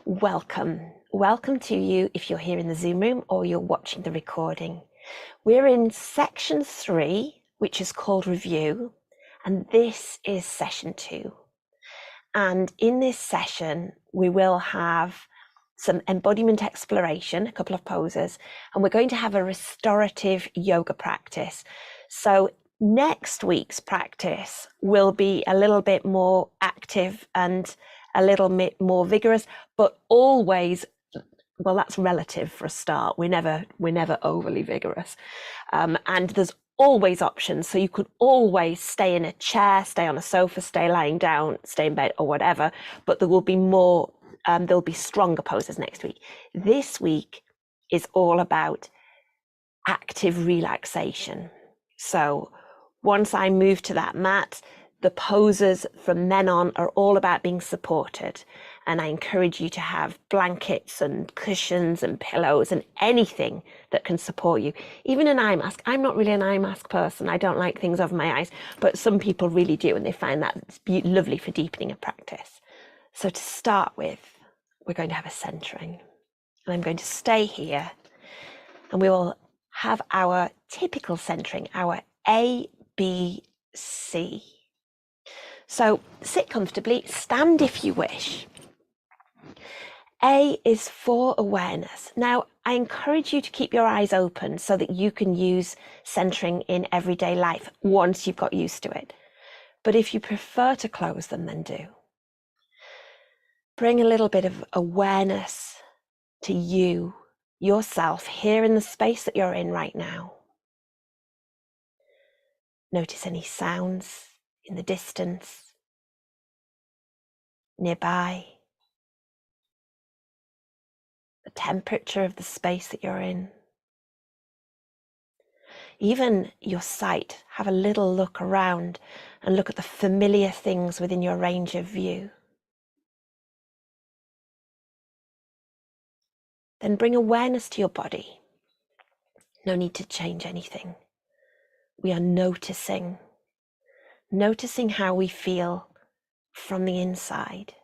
Welcome. Welcome to you if you're here in the Zoom room or you're watching the recording. We're in section 3, which is called Review, and this is session 2. And in this session, we will have some embodiment exploration, a couple of poses, and we're going to have a restorative yoga practice. So next week's practice will be a little bit more active and a little bit more vigorous, but always, well, that's relative for a start. We're never overly vigorous. And there's always options. So you could always stay in a chair, stay on a sofa, stay lying down, stay in bed or whatever, but there will be more, there'll be stronger poses next week. This week is all about active relaxation. So once I move to that mat, the poses from then on are all about being supported. And I encourage you to have blankets and cushions and pillows and anything that can support you. Even an eye mask. I'm not really an eye mask person. I don't like things over my eyes, but some people really do, and they find that lovely for deepening a practice. So to start with, we're going to have a centering. And I'm going to stay here, and we will have our typical centering, our A, B, C. So sit comfortably, stand if you wish. A is for awareness. Now, I encourage you to keep your eyes open so that you can use centering in everyday life once you've got used to it. But if you prefer to close them, then do. Bring a little bit of awareness to you, yourself, here in the space that you're in right now. Notice any sounds in the distance, nearby, the temperature of the space that you're in. Even your sight, have a little look around and look at the familiar things within your range of view. Then bring awareness to your body. No need to change anything. We are noticing how we feel from the inside.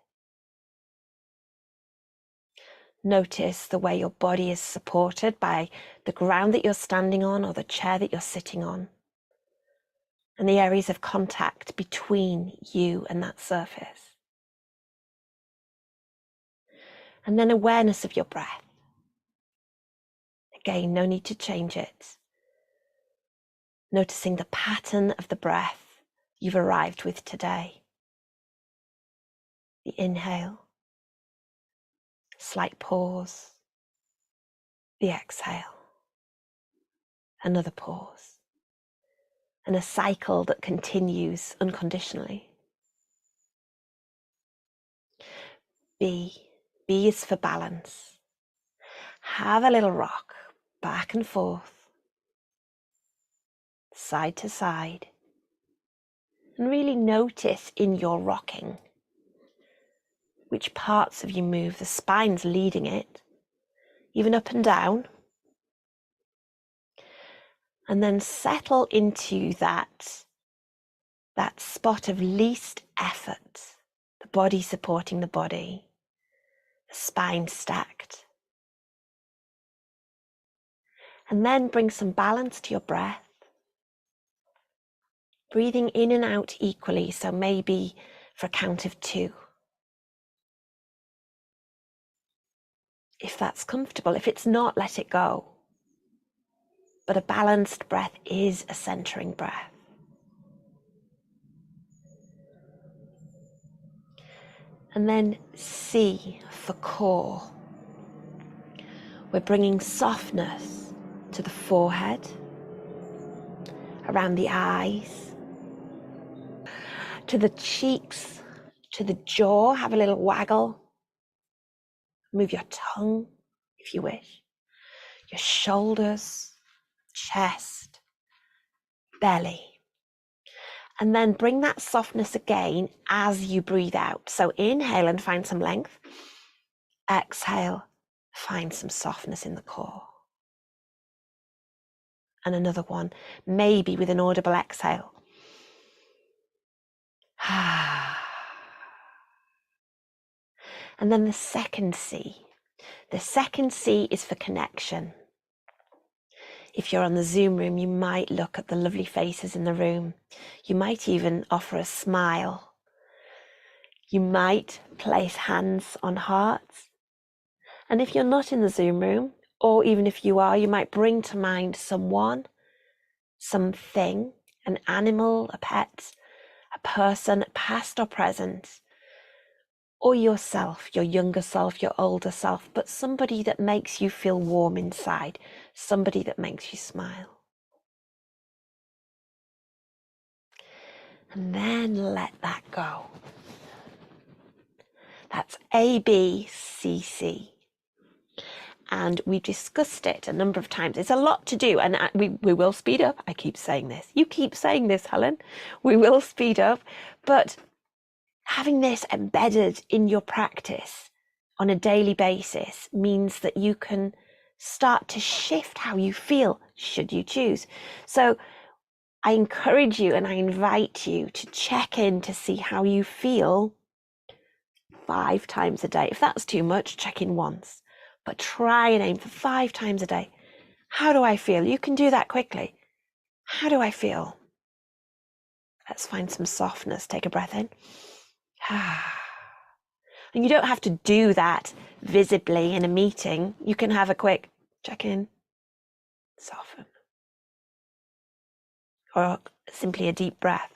Notice the way your body is supported by the ground that you're standing on or the chair that you're sitting on, and the areas of contact between you and that surface. And then awareness of your breath. Again, no need to change it. Noticing the pattern of the breath you've arrived with today. The inhale, slight pause, the exhale, another pause, and a cycle that continues unconditionally. B is for balance. Have a little rock back and forth, side to side, and really notice in your rocking which parts of you move. The spine's leading it, even up and down. And then settle into that spot of least effort, the body supporting the body, the spine stacked. And then bring some balance to your breath, breathing in and out equally, so maybe for a count of 2. If that's comfortable. If it's not, let it go. But a balanced breath is a centering breath. And then C for core. We're bringing softness to the forehead, around the eyes, to the cheeks, to the jaw. Have a little waggle. Move your tongue if you wish. Your shoulders, chest, belly. And then bring that softness again as you breathe out. So inhale and find some length. Exhale, find some softness in the core. And another one, maybe with an audible exhale. And then the second C. The second C is for connection. If you're on the Zoom room, you might look at the lovely faces in the room. You might even offer a smile. You might place hands on hearts. And if you're not in the Zoom room, or even if you are, you might bring to mind someone, something, an animal, a pet, a person, past or present, or yourself, your younger self, your older self, but somebody that makes you feel warm inside, somebody that makes you smile. And then let that go. That's ABCC. And we discussed it a number of times. It's a lot to do, and we will speed up. I keep saying this. You keep saying this, Helen. We will speed up, but having this embedded in your practice on a daily basis means that you can start to shift how you feel, should you choose. So I encourage you and I invite you to check in to see how you feel 5 times a day. If that's too much, check in once. But try and aim for 5 times a day. How do I feel? You can do that quickly. How do I feel? Let's find some softness. Take a breath in. And you don't have to do that visibly in a meeting. You can have a quick check in, soften, or simply a deep breath.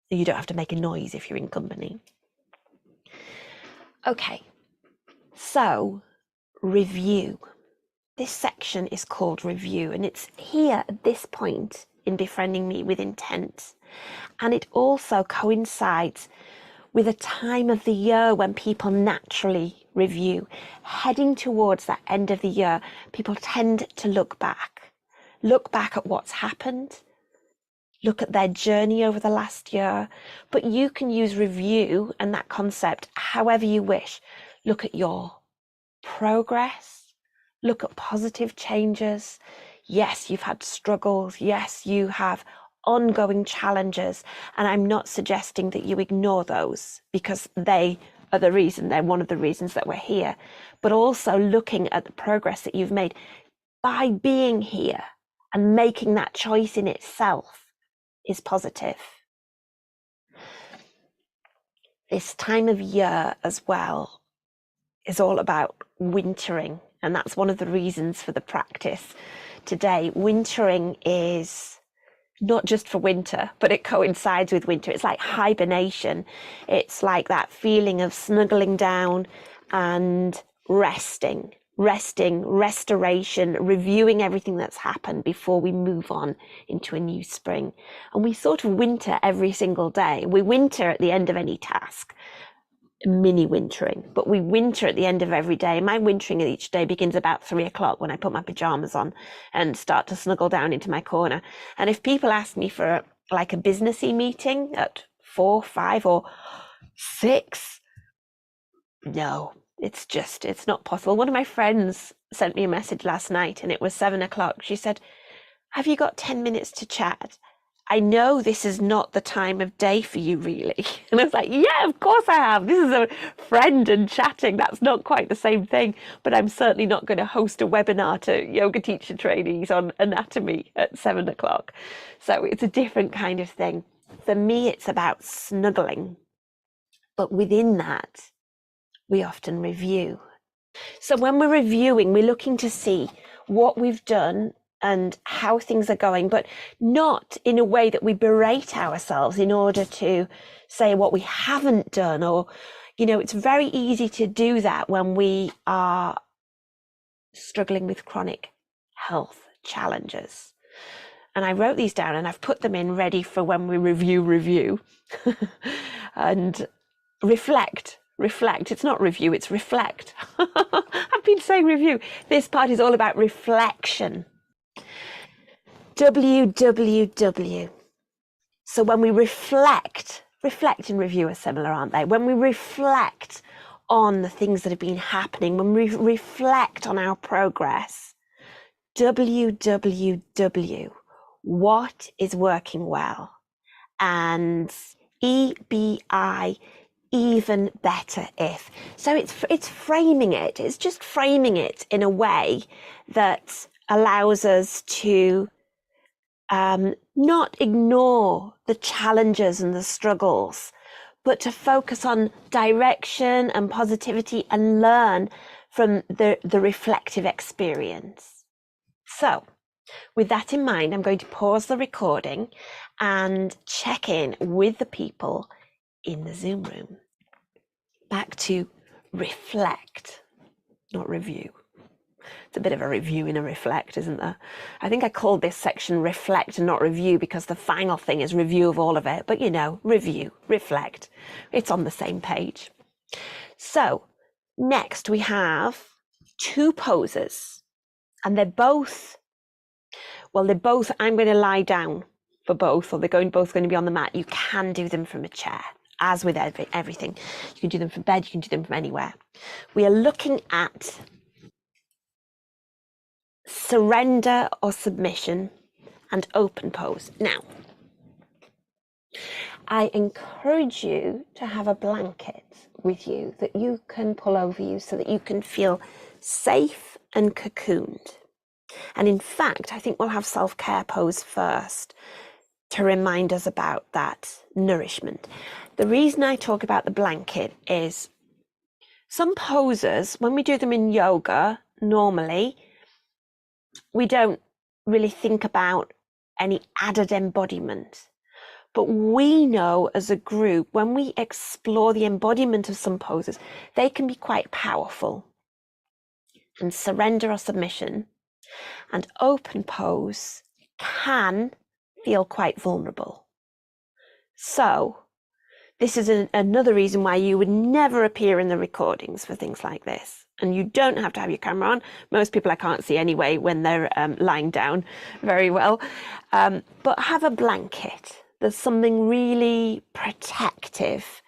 You don't have to make a noise if you're in company. Okay, so review. This section is called review, and it's here at this point in Befriending Me with Intent. And it also coincides with a time of the year when people naturally review. Heading towards that end of the year, people tend to look back at what's happened, look at their journey over the last year, but you can use review and that concept however you wish. Look at your progress, look at positive changes. Yes, you've had struggles. Yes, you have ongoing challenges, and I'm not suggesting that you ignore those because they are the reason, they're one of the reasons that we're here, but also looking at the progress that you've made by being here and making that choice in itself is positive. This time of year as well is all about wintering, and that's one of the reasons for the practice today. Wintering is not just for winter, but it coincides with winter. It's like hibernation. It's like that feeling of snuggling down and resting, restoration, reviewing everything that's happened before we move on into a new spring. And we sort of winter every single day. We winter at the end of any task, mini wintering, but we winter at the end of every day. My wintering each day begins about 3 o'clock when I put my pajamas on and start to snuggle down into my corner. And if people ask me for like a businessy meeting at 4, 5 or 6, no, it's not possible. One of my friends sent me a message last night and it was 7 o'clock. She said, have you got 10 minutes to chat? I know this is not the time of day for you, really. And I was like, yeah, of course I have. This is a friend and chatting. That's not quite the same thing. But I'm certainly not going to host a webinar to yoga teacher trainees on anatomy at 7 o'clock. So it's a different kind of thing. For me, it's about snuggling. But within that, we often review. So when we're reviewing, we're looking to see what we've done and how things are going, but not in a way that we berate ourselves in order to say what we haven't done. Or, it's very easy to do that when we are struggling with chronic health challenges. And I wrote these down and I've put them in ready for when we review and reflect. It's not review, it's reflect. I've been saying review. This part is all about reflection. WWW. So when we reflect and review are similar, aren't they? When we reflect on the things that have been happening, when we reflect on our progress, WWW, what is working well? And EBI, even better if. So it's framing it. It's just framing it in a way that allows us to not ignore the challenges and the struggles, but to focus on direction and positivity and learn from the reflective experience. So with that in mind, I'm going to pause the recording and check in with the people in the Zoom room. Back to reflect, not review. It's a bit of a review in a reflect, isn't there? I think I called this section reflect and not review because the final thing is review of all of it. But you know, review, reflect. It's on the same page. So next we have two poses, and they're both, I'm going to lie down for both, or they're both going to be on the mat. You can do them from a chair, as with everything. You can do them from bed, you can do them from anywhere. We are looking at surrender or submission and open pose. Now, I encourage you to have a blanket with you that you can pull over you so that you can feel safe and cocooned. And in fact, I think we'll have self-care pose first to remind us about that nourishment. The reason I talk about the blanket is some poses, when we do them in yoga, normally, we don't really think about any added embodiment. But we know as a group, when we explore the embodiment of some poses, they can be quite powerful. And surrender or submission and open pose can feel quite vulnerable. So this is another reason why you would never appear in the recordings for things like this. And you don't have to have your camera on. Most people I can't see anyway when they're lying down very well. But have a blanket. There's something really protective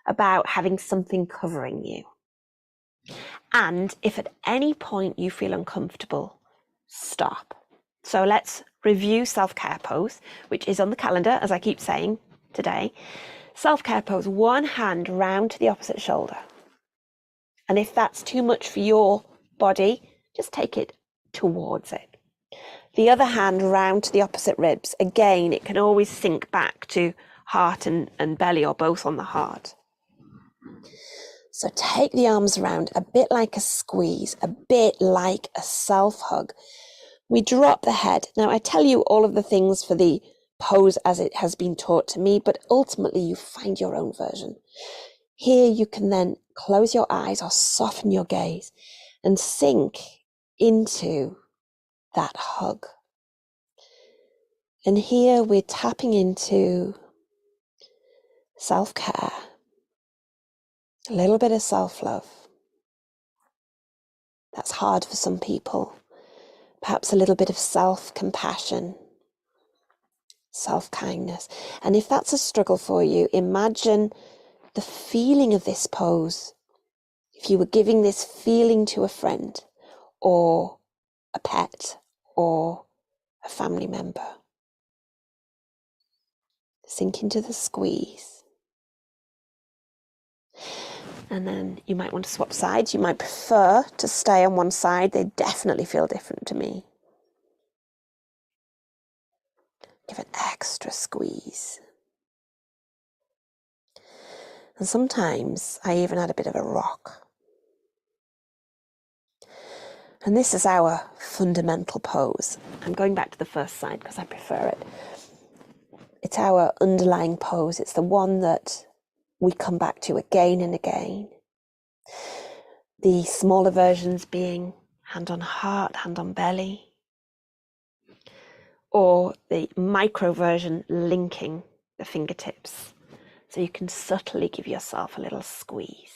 about having something covering you. And if at any point you feel uncomfortable, stop. So let's review self-care pose, which is on the calendar, as I keep saying today. Self-care pose, one hand round to the opposite shoulder. And if that's too much for your body, just take it towards it. The other hand round to the opposite ribs. Again, it can always sink back to heart and belly, or both on the heart. So take the arms around, a bit like a squeeze, a bit like a self-hug. We drop the head. Now, I tell you all of the things for the pose as it has been taught to me, but ultimately you find your own version. Here you can then close your eyes or soften your gaze and sink into that hug. And here we're tapping into self-care, a little bit of self-love. That's hard for some people. Perhaps a little bit of self-compassion, self-kindness. And if that's a struggle for you, imagine the feeling of this pose. If you were giving this feeling to a friend or a pet or a family member. Sink into the squeeze. And then you might want to swap sides. You might prefer to stay on one side. They definitely feel different to me. Give an extra squeeze. And sometimes I even add a bit of a rock. And this is our fundamental pose. I'm going back to the first side because I prefer it. It's our underlying pose. It's the one that we come back to again and again. The smaller versions being hand on heart, hand on belly, or the micro version linking the fingertips. So you can subtly give yourself a little squeeze.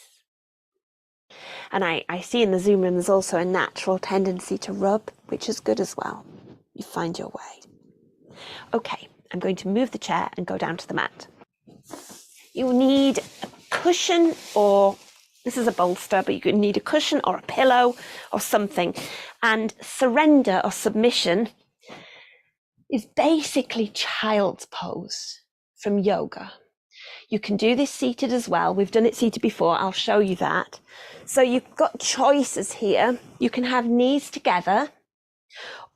And I see in the Zoom room there's also a natural tendency to rub, which is good as well. You find your way. Okay, I'm going to move the chair and go down to the mat. You need a cushion, or this is a bolster, but you could need a cushion or a pillow or something. And surrender or submission is basically child's pose from yoga. You can do this seated as well. We've done it seated before. I'll show you that. So you've got choices here. You can have knees together,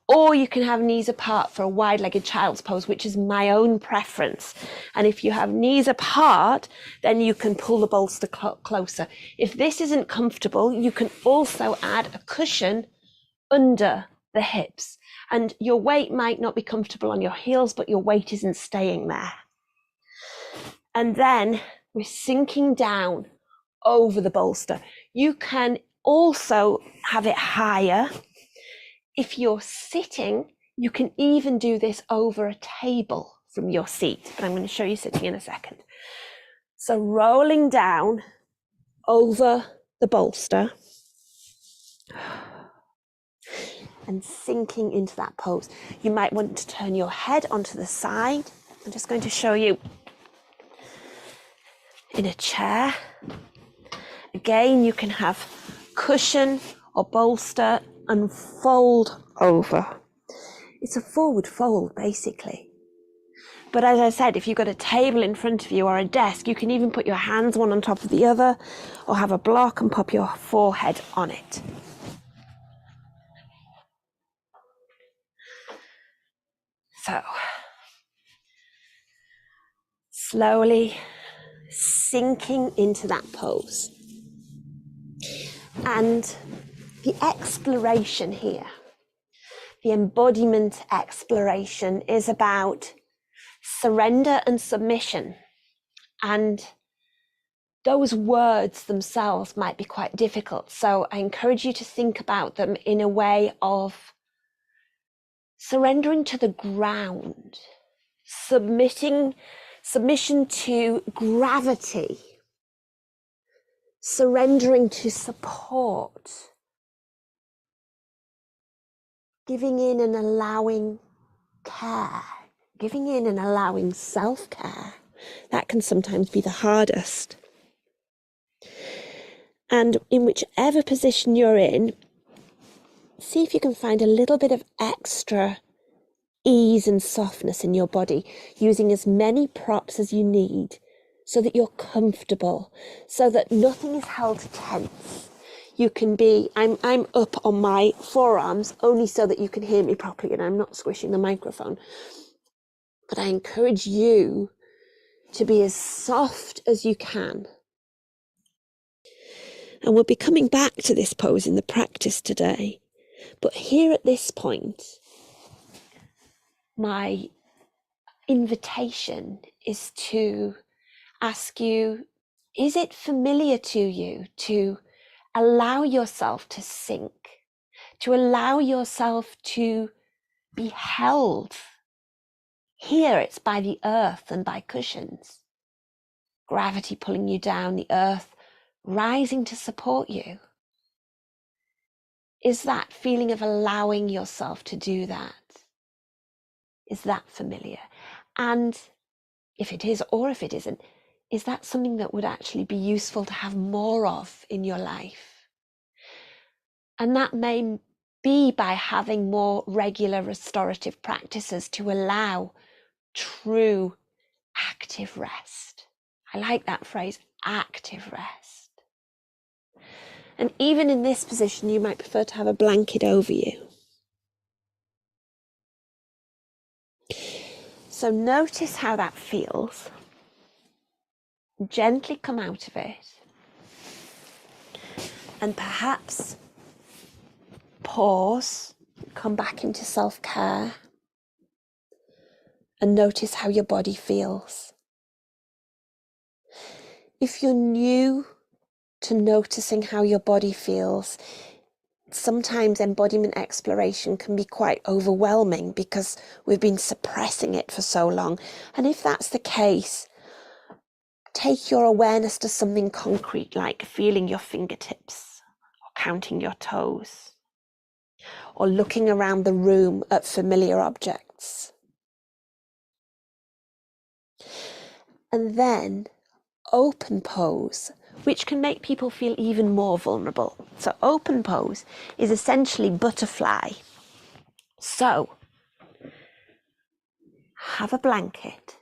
or you can have knees apart for a wide-legged child's pose, which is my own preference. And if you have knees apart, then you can pull the bolster closer. If this isn't comfortable, you can also add a cushion under the hips. And your weight might not be comfortable on your heels, but your weight isn't staying there. And then we're sinking down over the bolster. You can also have it higher. If you're sitting, you can even do this over a table from your seat, but I'm going to show you sitting in a second. So rolling down over the bolster and sinking into that pose. You might want to turn your head onto the side. I'm just going to show you in a chair. Again, you can have cushion or bolster and fold over. It's a forward fold, basically. But as I said, if you've got a table in front of you or a desk, you can even put your hands one on top of the other, or have a block and pop your forehead on it. So, slowly sinking into that pose. And the exploration here, the embodiment exploration, is about surrender and submission. And those words themselves might be quite difficult. So I encourage you to think about them in a way of surrendering to the ground, submission to gravity, surrendering to support, giving in and allowing care, giving in and allowing self-care. That can sometimes be the hardest. And in whichever position you're in, see if you can find a little bit of extra ease and softness in your body, using as many props as you need so that you're comfortable, so that nothing is held tense. You can be, I'm up on my forearms only so that you can hear me properly and I'm not squishing the microphone. But I encourage you to be as soft as you can. And we'll be coming back to this pose in the practice today. But here at this point, my invitation is to ask you, is it familiar to you to allow yourself to sink, to allow yourself to be held? Here it's by the earth and by cushions. Gravity pulling you down, the earth rising to support you. Is that feeling of allowing yourself to do that? Is that familiar? And if it is, or if it isn't, is that something that would actually be useful to have more of in your life? And that may be by having more regular restorative practices to allow true active rest. I like that phrase, active rest. And even in this position, you might prefer to have a blanket over you. So notice how that feels. Gently come out of it. And perhaps pause, come back into self-care, and notice how your body feels. If you're new to noticing how your body feels, sometimes embodiment exploration can be quite overwhelming because we've been suppressing it for so long. And if that's the case, take your awareness to something concrete, like feeling your fingertips, or counting your toes, or looking around the room at familiar objects. And then open pose, which can make people feel even more vulnerable. So open pose is essentially butterfly. So have a blanket.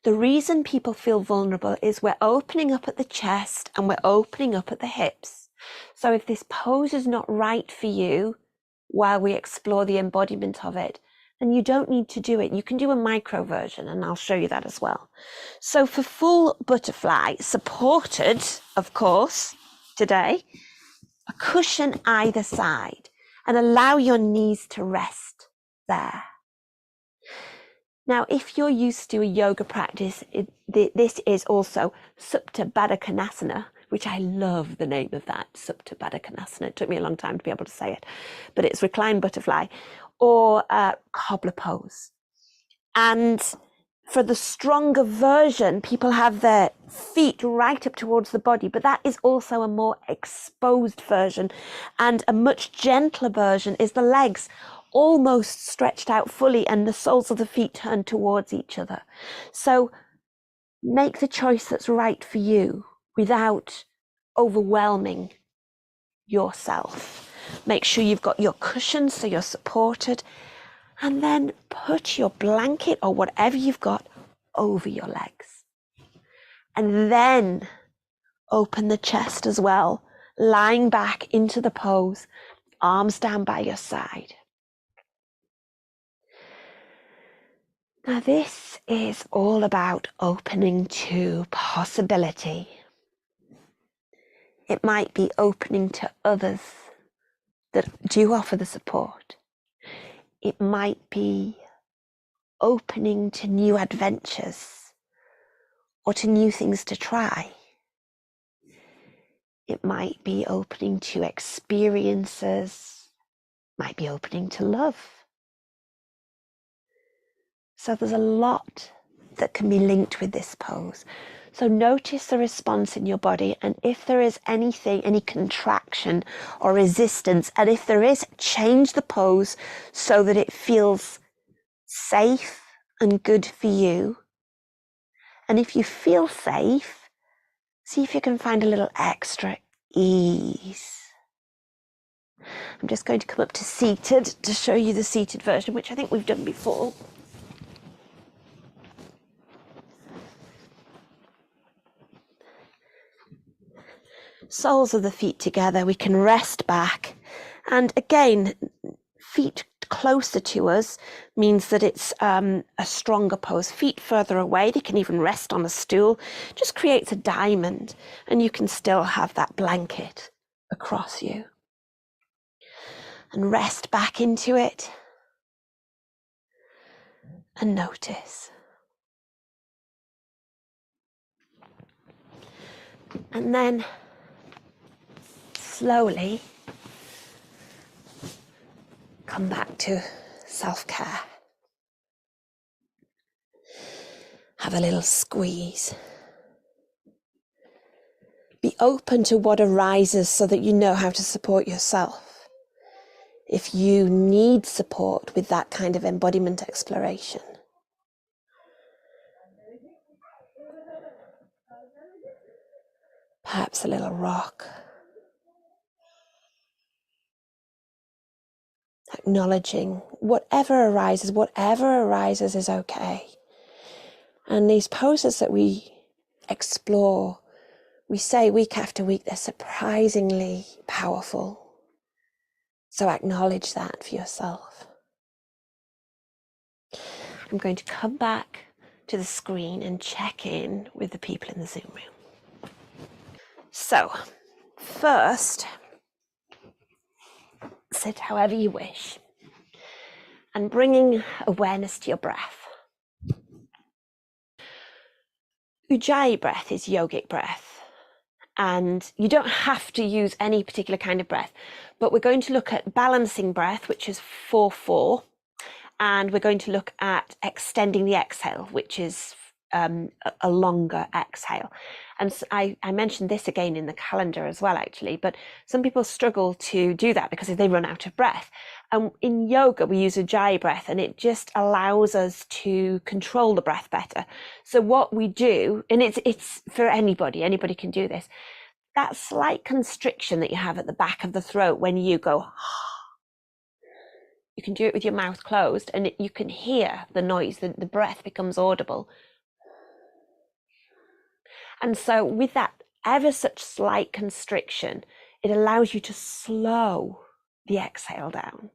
The reason people feel vulnerable is we're opening up at the chest and we're opening up at the hips. So if this pose is not right for you while we explore the embodiment of it, then you don't need to do it. You can do a micro version, and I'll show you that as well. So for full butterfly, supported, of course, today, a cushion either side, and allow your knees to rest there. Now, if you're used to a yoga practice, this is also Supta Baddha Konasana, which I love the name of that, Supta Baddha Konasana. It took me a long time to be able to say it, but it's reclined butterfly or cobbler pose. And for the stronger version, people have their feet right up towards the body, but that is also a more exposed version. And a much gentler version is the legs almost stretched out fully and the soles of the feet turned towards each other. So make the choice that's right for you without overwhelming yourself. Make sure you've got your cushions so you're supported, and then put your blanket or whatever you've got over your legs. And then open the chest as well, lying back into the pose, arms down by your side. Now this is all about opening to possibility. It might be opening to others that do offer the support. It might be opening to new adventures or to new things to try. It might be opening to experiences, might be opening to love. So there's a lot that can be linked with this pose. So notice the response in your body, and if there is anything, any contraction or resistance, and if there is, change the pose so that it feels safe and good for you. And if you feel safe, see if you can find a little extra ease. I'm just going to come up to seated to show you the seated version, which I think we've done before. Soles of the feet together, we can rest back. And again, feet closer to us means that it's a stronger pose. Feet further away, they can even rest on a stool. Just creates a diamond, and you can still have that blanket across you. And rest back into it. And notice. And then slowly come back to self-care. Have a little squeeze. Be open to what arises so that you know how to support yourself. If you need support with that kind of embodiment exploration. Perhaps a little rock. Acknowledging whatever arises is okay. And these poses that we explore, we say week after week, they're surprisingly powerful. So acknowledge that for yourself. I'm going to come back to the screen and check in with the people in the Zoom room. So, first, sit however you wish and bringing awareness to your breath. Ujjayi breath is yogic breath, and you don't have to use any particular kind of breath, but we're going to look at balancing breath, which is 4-4, and we're going to look at extending the exhale, which is a longer exhale. And so I mentioned this again in the calendar as well, actually, but some people struggle to do that because they run out of breath. And in yoga, we use Ujjayi breath, and it just allows us to control the breath better. So what we do, and it's for anybody can do this, that slight constriction that you have at the back of the throat when you go, you can do it with your mouth closed, and you can hear the noise, the breath becomes audible. And so with that ever such slight constriction, it allows you to slow the exhale down,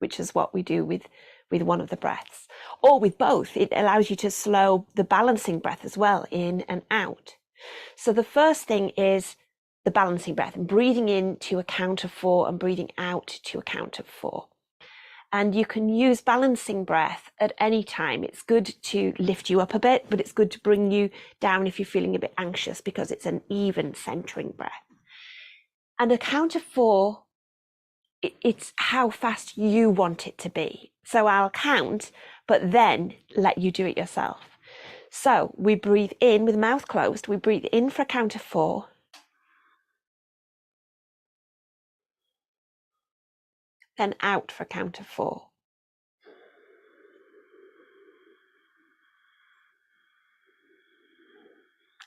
which is what we do with one of the breaths, or with both. It allows you to slow the balancing breath as well, in and out. So the first thing is the balancing breath, and breathing in to a count of 4 and breathing out to a count of 4. And you can use balancing breath at any time. It's good to lift you up a bit, but it's good to bring you down if you're feeling a bit anxious, because it's an even centering breath. And a count of 4, it's how fast you want it to be. So I'll count, but then let you do it yourself. So we breathe in with mouth closed. We breathe in for a count of 4. Then out for a count of 4.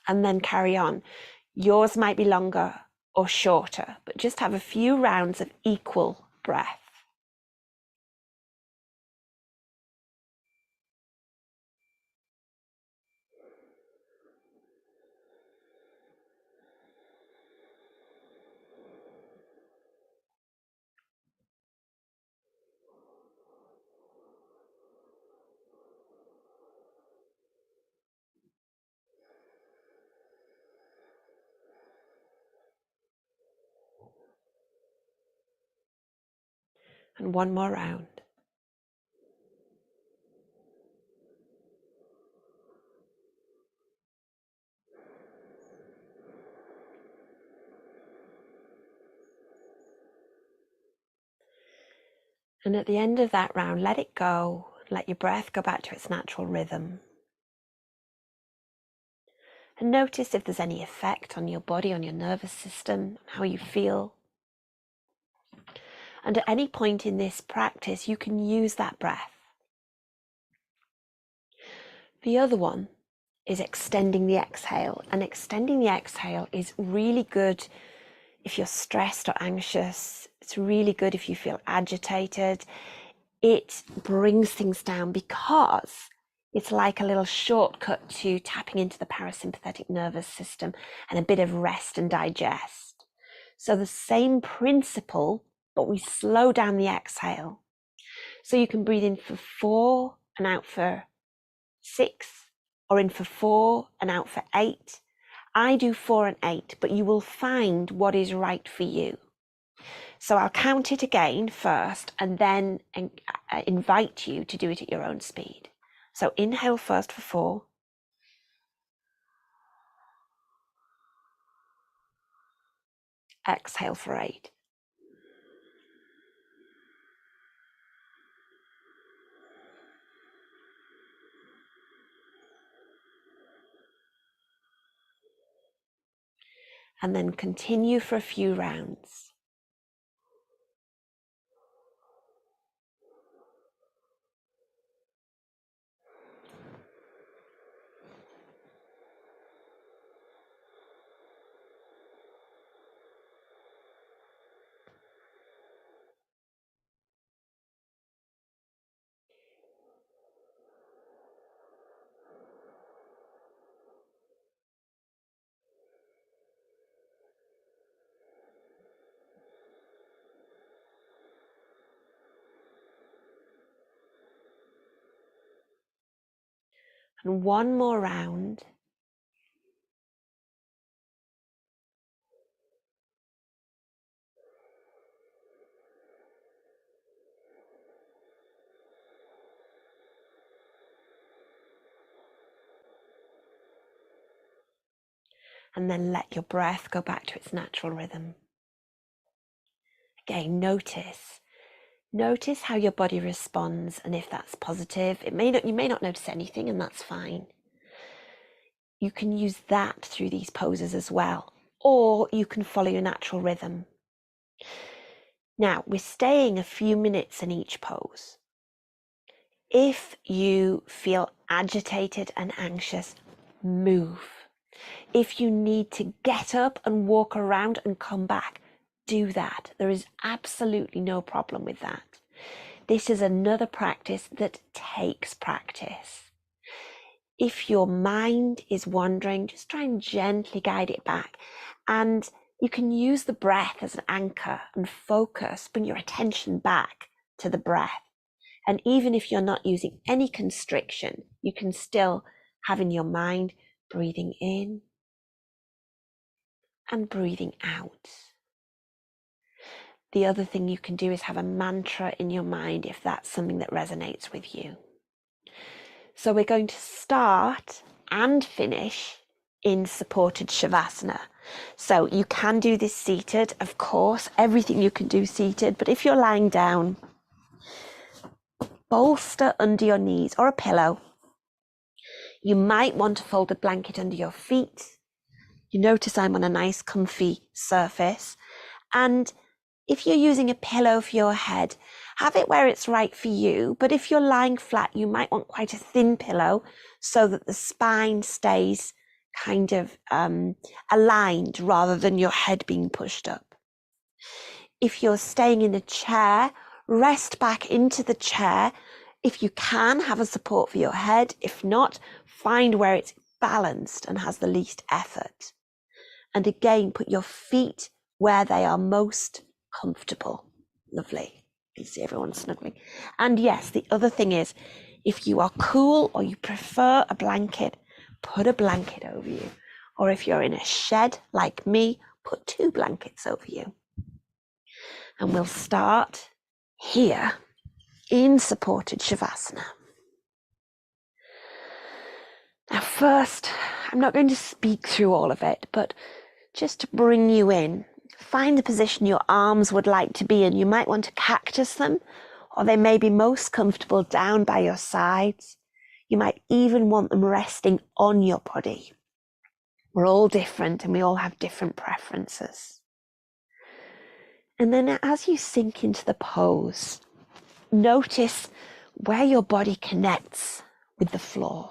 And then carry on. Yours might be longer or shorter, but just have a few rounds of equal breath. And one more round. And at the end of that round, let it go. Let your breath go back to its natural rhythm. And notice if there's any effect on your body, on your nervous system, how you feel. And at any point in this practice, you can use that breath. The other one is extending the exhale. And extending the exhale is really good if you're stressed or anxious. It's really good if you feel agitated. It brings things down because it's like a little shortcut to tapping into the parasympathetic nervous system and a bit of rest and digest. So the same principle, but we slow down the exhale. So you can breathe in for 4 and out for 6, or in for 4 and out for 8. I do 4 and 8, but you will find what is right for you. So I'll count it again first, and then invite you to do it at your own speed. So inhale first for 4. Exhale for 8. And then continue for a few rounds. And one more round. And then let your breath go back to its natural rhythm. Again, notice how your body responds, and if that's positive, you may not notice anything, and that's fine. You can use that through these poses as well, or you can follow your natural rhythm. Now, we're staying a few minutes in each pose. If you feel agitated and anxious, move. If you need to get up and walk around and come back, do that. There is absolutely no problem with that. This is another practice that takes practice. If your mind is wandering, just try and gently guide it back. And you can use the breath as an anchor and focus, bring your attention back to the breath. And even if you're not using any constriction, you can still have in your mind breathing in and breathing out. The other thing you can do is have a mantra in your mind if that's something that resonates with you. So we're going to start and finish in supported Shavasana. So you can do this seated, of course, everything you can do seated, but if you're lying down, bolster under your knees or a pillow. You might want to fold a blanket under your feet. You notice I'm on a nice comfy surface. And if you're using a pillow for your head, have it where it's right for you. But if you're lying flat, you might want quite a thin pillow so that the spine stays kind of aligned rather than your head being pushed up. If you're staying in a chair, rest back into the chair. If you can, have a support for your head. If not, find where it's balanced and has the least effort. And again, put your feet where they are most comfortable. Lovely. You can see everyone snuggling. And yes, the other thing is, if you are cool or you prefer a blanket, put a blanket over you. Or if you're in a shed like me, put 2 blankets over you. And we'll start here in supported Shavasana. Now first, I'm not going to speak through all of it, but just to bring you in, find the position your arms would like to be in. You might want to cactus them, or they may be most comfortable down by your sides. You might even want them resting on your body. We're all different and we all have different preferences. And then as you sink into the pose, notice where your body connects with the floor.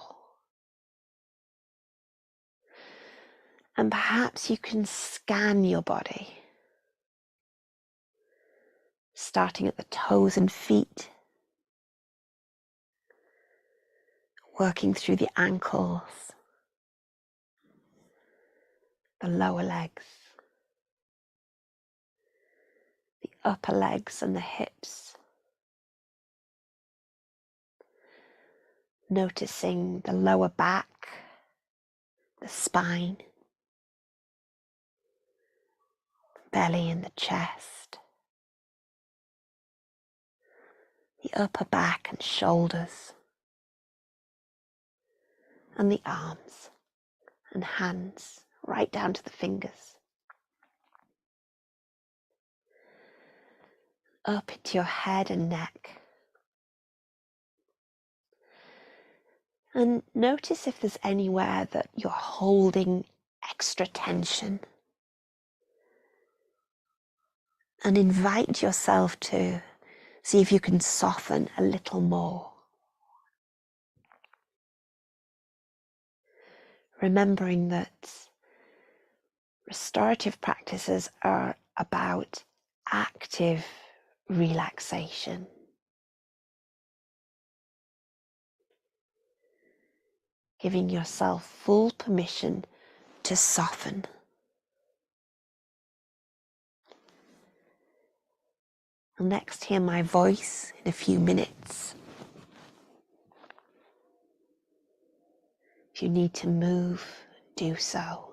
And perhaps you can scan your body, starting at the toes and feet, working through the ankles, the lower legs, the upper legs and the hips. Noticing the lower back, the spine, belly and the chest, the upper back and shoulders, and the arms and hands right down to the fingers. Up into your head and neck. And notice if there's anywhere that you're holding extra tension. And invite yourself to see if you can soften a little more. Remembering that restorative practices are about active relaxation. Giving yourself full permission to soften. I'll next hear my voice in a few minutes. If you need to move, do so.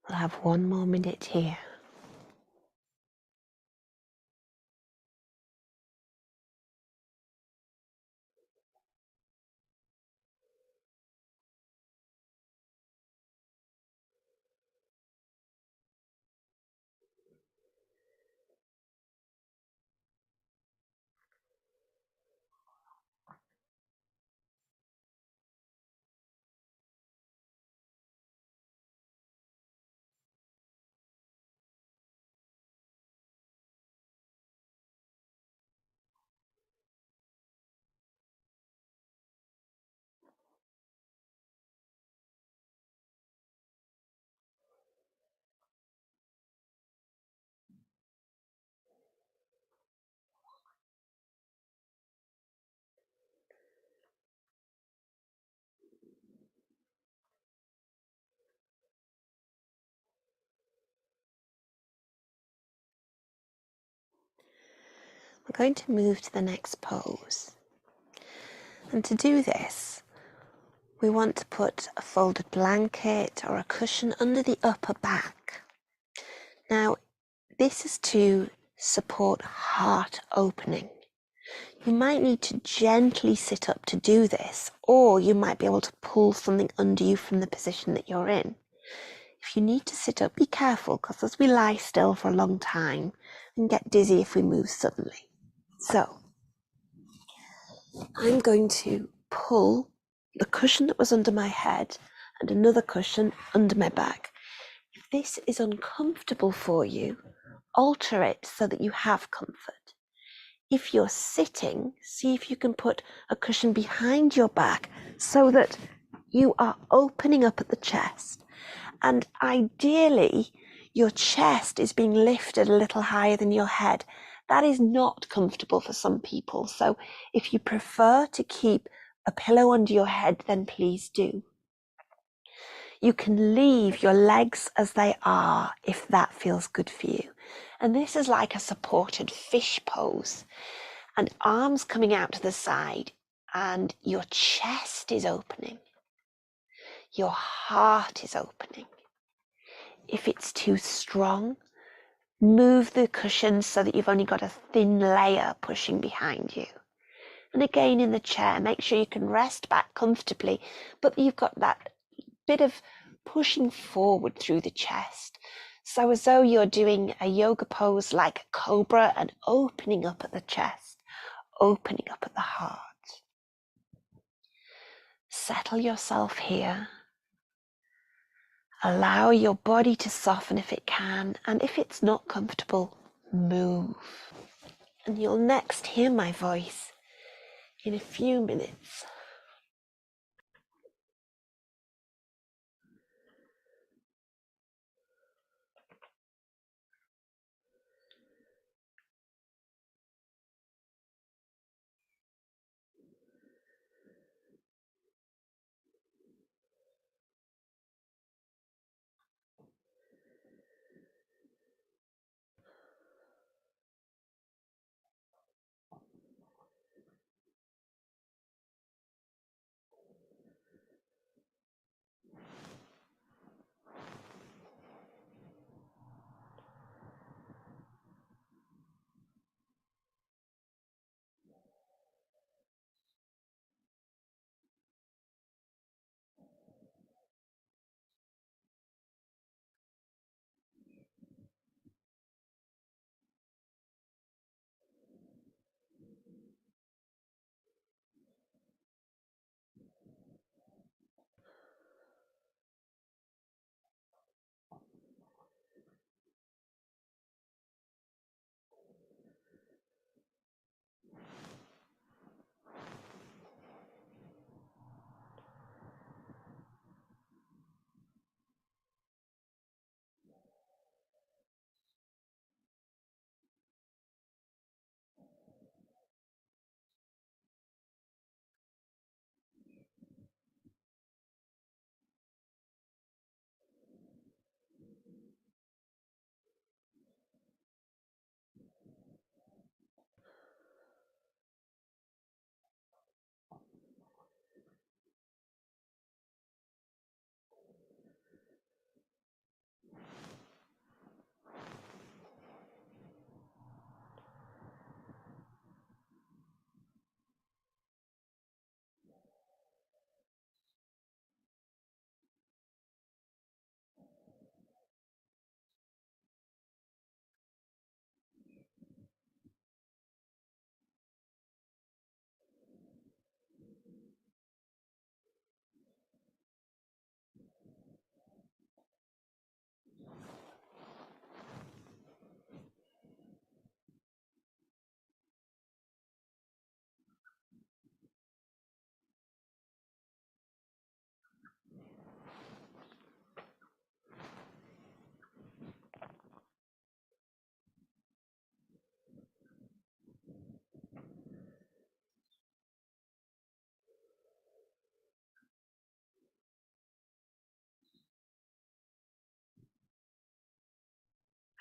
We'll have one more minute here. We're going to move to the next pose. And to do this, we want to put a folded blanket or a cushion under the upper back. Now, this is to support heart opening. You might need to gently sit up to do this, or you might be able to pull something under you from the position that you're in. If you need to sit up, be careful, because as we lie still for a long time, we can get dizzy if we move suddenly. So, I'm going to pull the cushion that was under my head and another cushion under my back. If this is uncomfortable for you, alter it so that you have comfort. If you're sitting, see if you can put a cushion behind your back so that you are opening up at the chest. And ideally, your chest is being lifted a little higher than your head. That is not comfortable for some people. So if you prefer to keep a pillow under your head, then please do. You can leave your legs as they are if that feels good for you. And this is like a supported fish pose. And arms coming out to the side, and your chest is opening. Your heart is opening. If it's too strong, move the cushions so that you've only got a thin layer pushing behind you. And again in the chair, make sure you can rest back comfortably, but you've got that bit of pushing forward through the chest. So as though you're doing a yoga pose like a cobra and opening up at the chest, opening up at the heart. Settle yourself here. Allow your body to soften if it can, and if it's not comfortable, move. And you'll next hear my voice in a few minutes.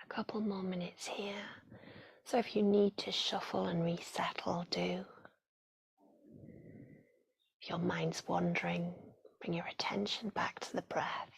A couple more minutes here. So if you need to shuffle and resettle, do. If your mind's wandering, bring your attention back to the breath.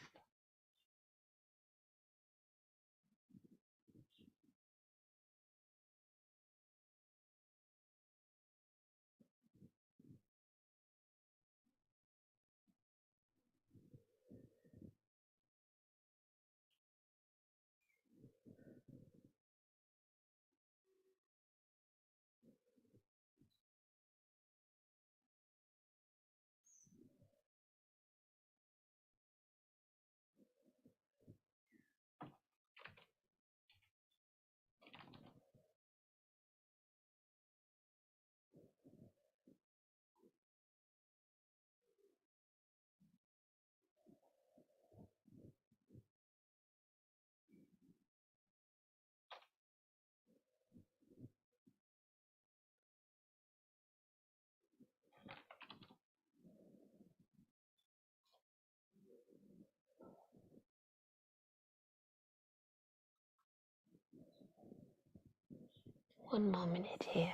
One more minute here.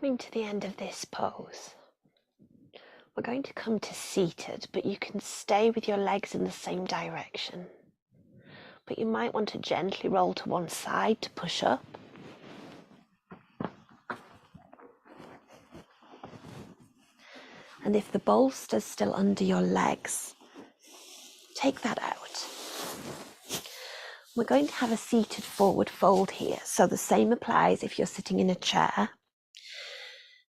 Coming to the end of this pose, we're going to come to seated, but you can stay with your legs in the same direction. But you might want to gently roll to one side to push up. And if the bolster's still under your legs, take that out. We're going to have a seated forward fold here. So the same applies if you're sitting in a chair.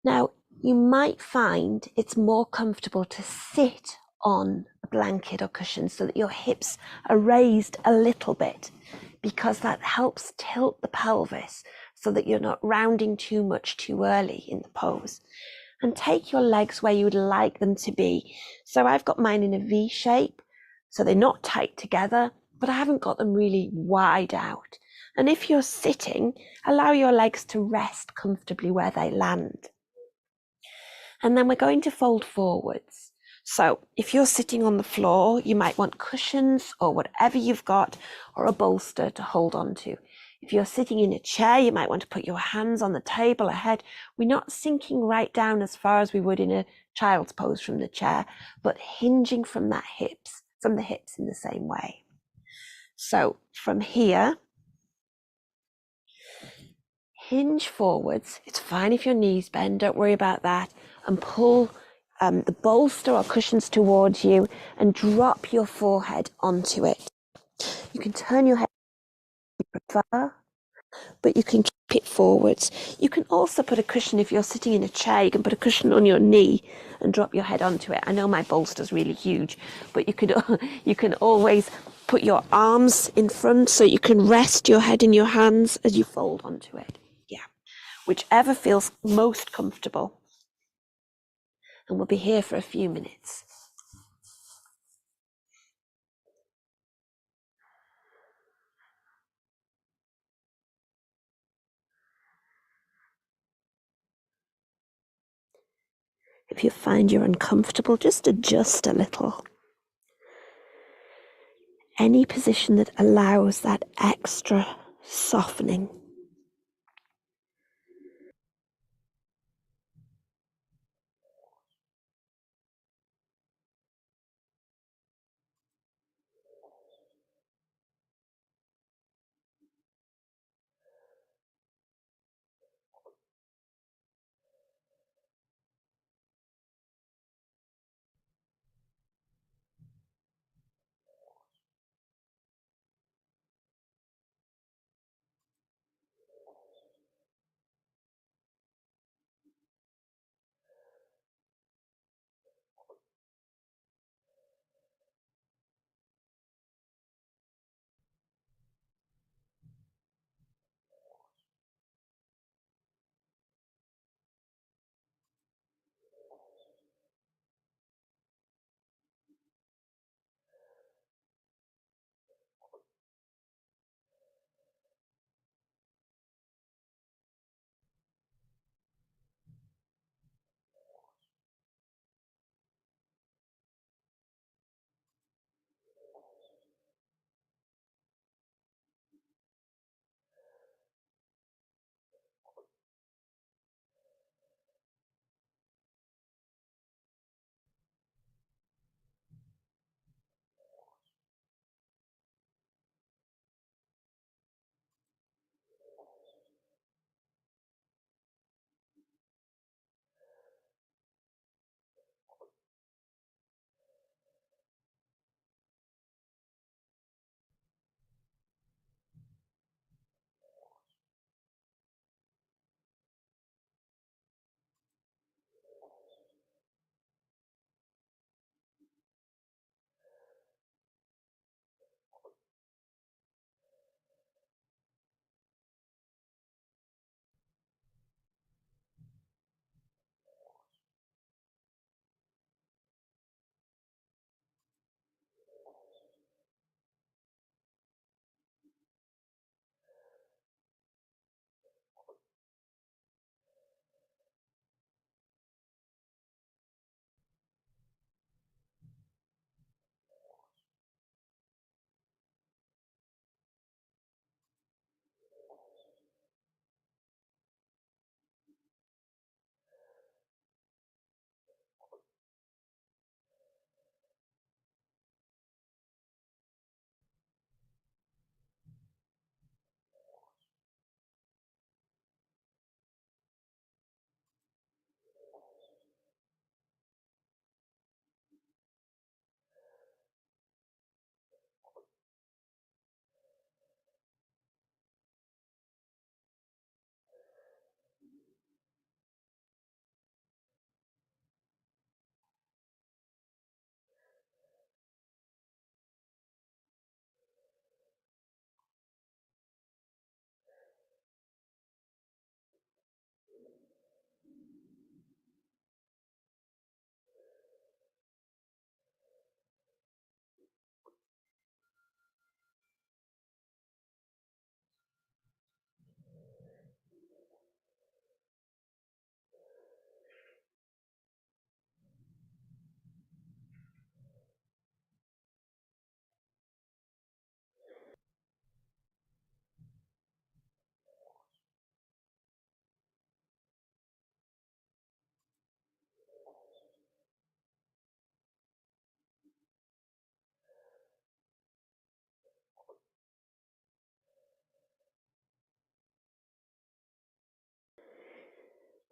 Now, you might find it's more comfortable to sit on a blanket or cushion so that your hips are raised a little bit, because that helps tilt the pelvis so that you're not rounding too much too early in the pose. And take your legs where you would like them to be. So I've got mine in a V shape, so they're not tight together, but I haven't got them really wide out. And if you're sitting, allow your legs to rest comfortably where they land. And then we're going to fold forwards. So if you're sitting on the floor, you might want cushions or whatever you've got, or a bolster to hold on to. If you're sitting in a chair, you might want to put your hands on the table ahead. We're not sinking right down as far as we would in a child's pose from the chair, but hinging from the hips in the same way. So from here, hinge forwards. It's fine if your knees bend, don't worry about that. And pull the bolster or cushions towards you and drop your forehead onto it. You can turn your head if you prefer, but you can keep it forwards. You can also put a cushion, if you're sitting in a chair, you can put a cushion on your knee and drop your head onto it. I know my bolster's really huge, but you can always put your arms in front so you can rest your head in your hands as you fold onto it. Yeah, whichever feels most comfortable. And we'll be here for a few minutes. If you find you're uncomfortable, just adjust a little. Any position that allows that extra softening.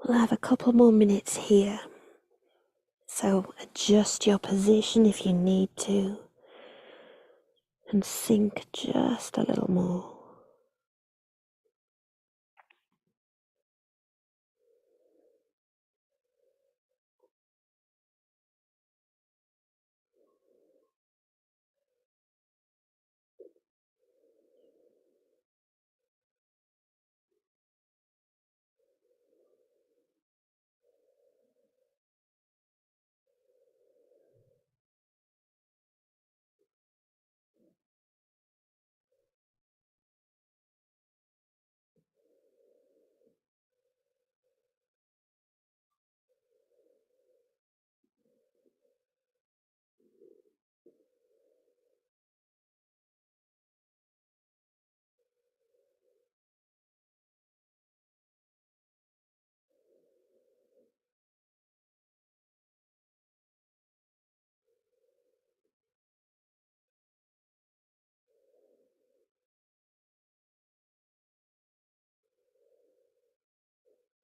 We'll have a couple more minutes here. So adjust your position if you need to and sink just a little more.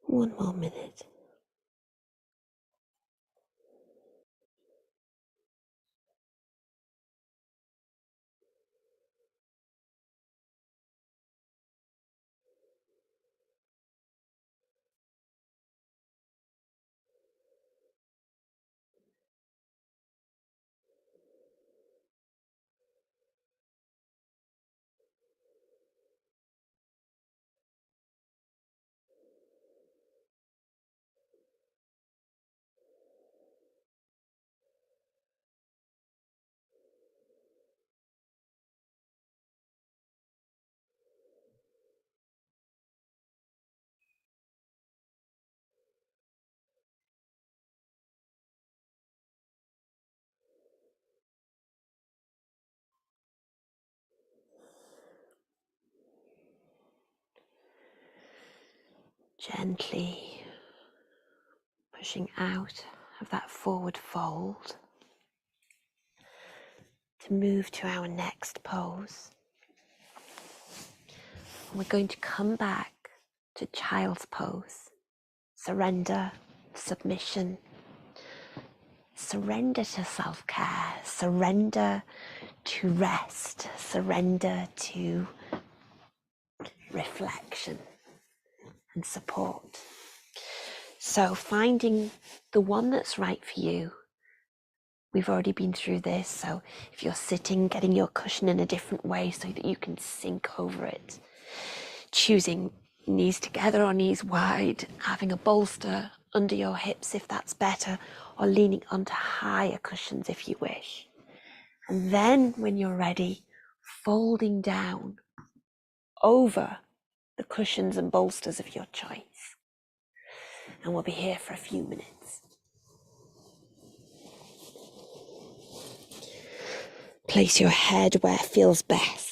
One more minute. Gently pushing out of that forward fold to move to our next pose. We're going to come back to child's pose. Surrender, submission, surrender to self-care, surrender to rest, surrender to reflection and support. So finding the one that's right for you. We've already been through this, so if you're sitting, getting your cushion in a different way so that you can sink over it. Choosing knees together or knees wide, having a bolster under your hips if that's better, or leaning onto higher cushions if you wish. And then when you're ready, folding down over the cushions and bolsters of your choice. And we'll be here for a few minutes. Place your head where it feels best.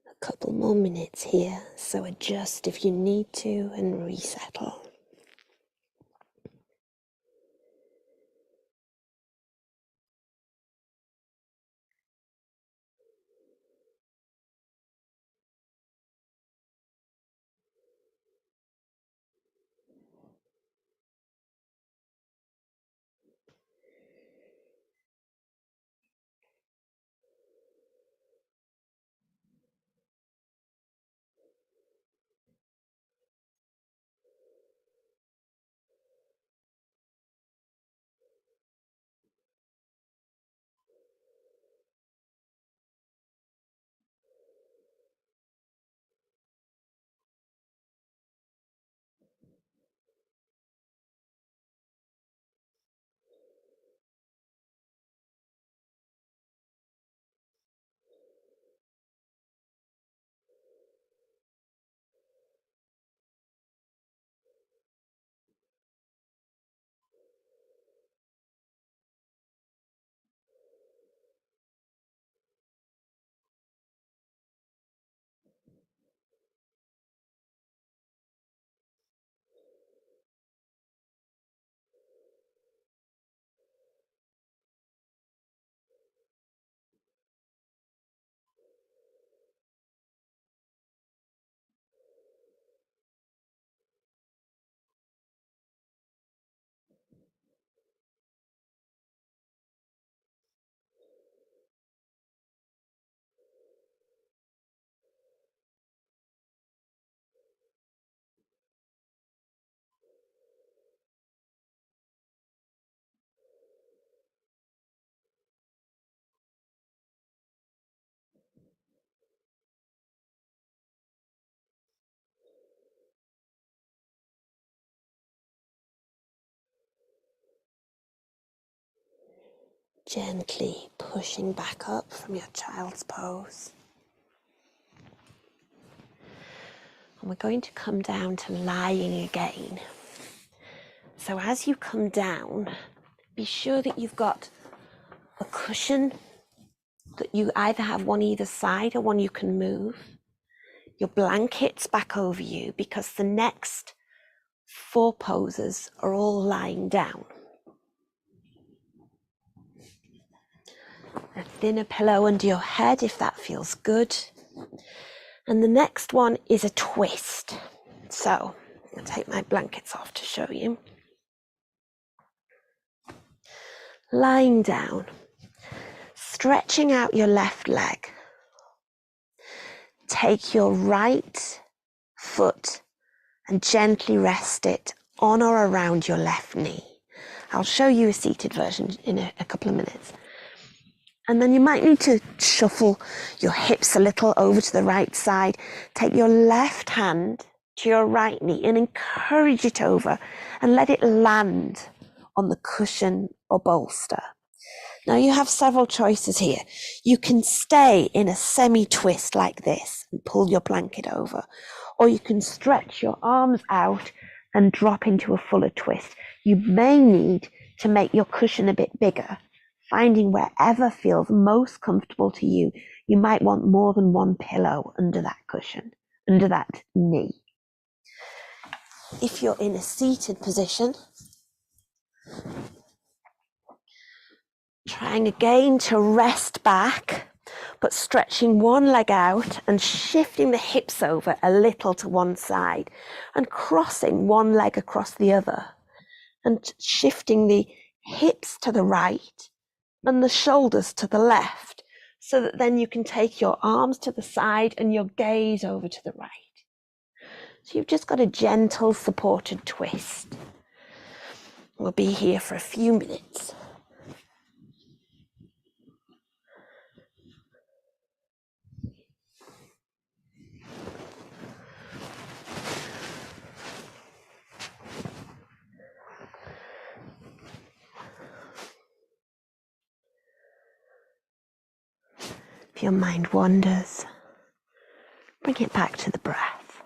A couple more minutes here, so adjust if you need to and resettle. Gently pushing back up from your child's pose. And we're going to come down to lying again. So as you come down, be sure that you've got a cushion that you either have one either side or one you can move. Your blanket's back over you because the next 4 poses are all lying down. A thinner pillow under your head if that feels good. And the next one is a twist. So I'll take my blankets off to show you. Lying down, stretching out your left leg. Take your right foot and gently rest it on or around your left knee. I'll show you a seated version in a couple of minutes. And then you might need to shuffle your hips a little over to the right side. Take your left hand to your right knee and encourage it over and let it land on the cushion or bolster. Now you have several choices here. You can stay in a semi-twist like this and pull your blanket over, or you can stretch your arms out and drop into a fuller twist. You may need to make your cushion a bit bigger, finding wherever feels most comfortable to you. You might want more than one pillow under that cushion, under that knee. If you're in a seated position, trying again to rest back, but stretching one leg out and shifting the hips over a little to one side and crossing one leg across the other and shifting the hips to the right and the shoulders to the left, so that then you can take your arms to the side and your gaze over to the right. So you've just got a gentle supported twist. We'll be here for a few minutes. If your mind wanders, bring it back to the breath.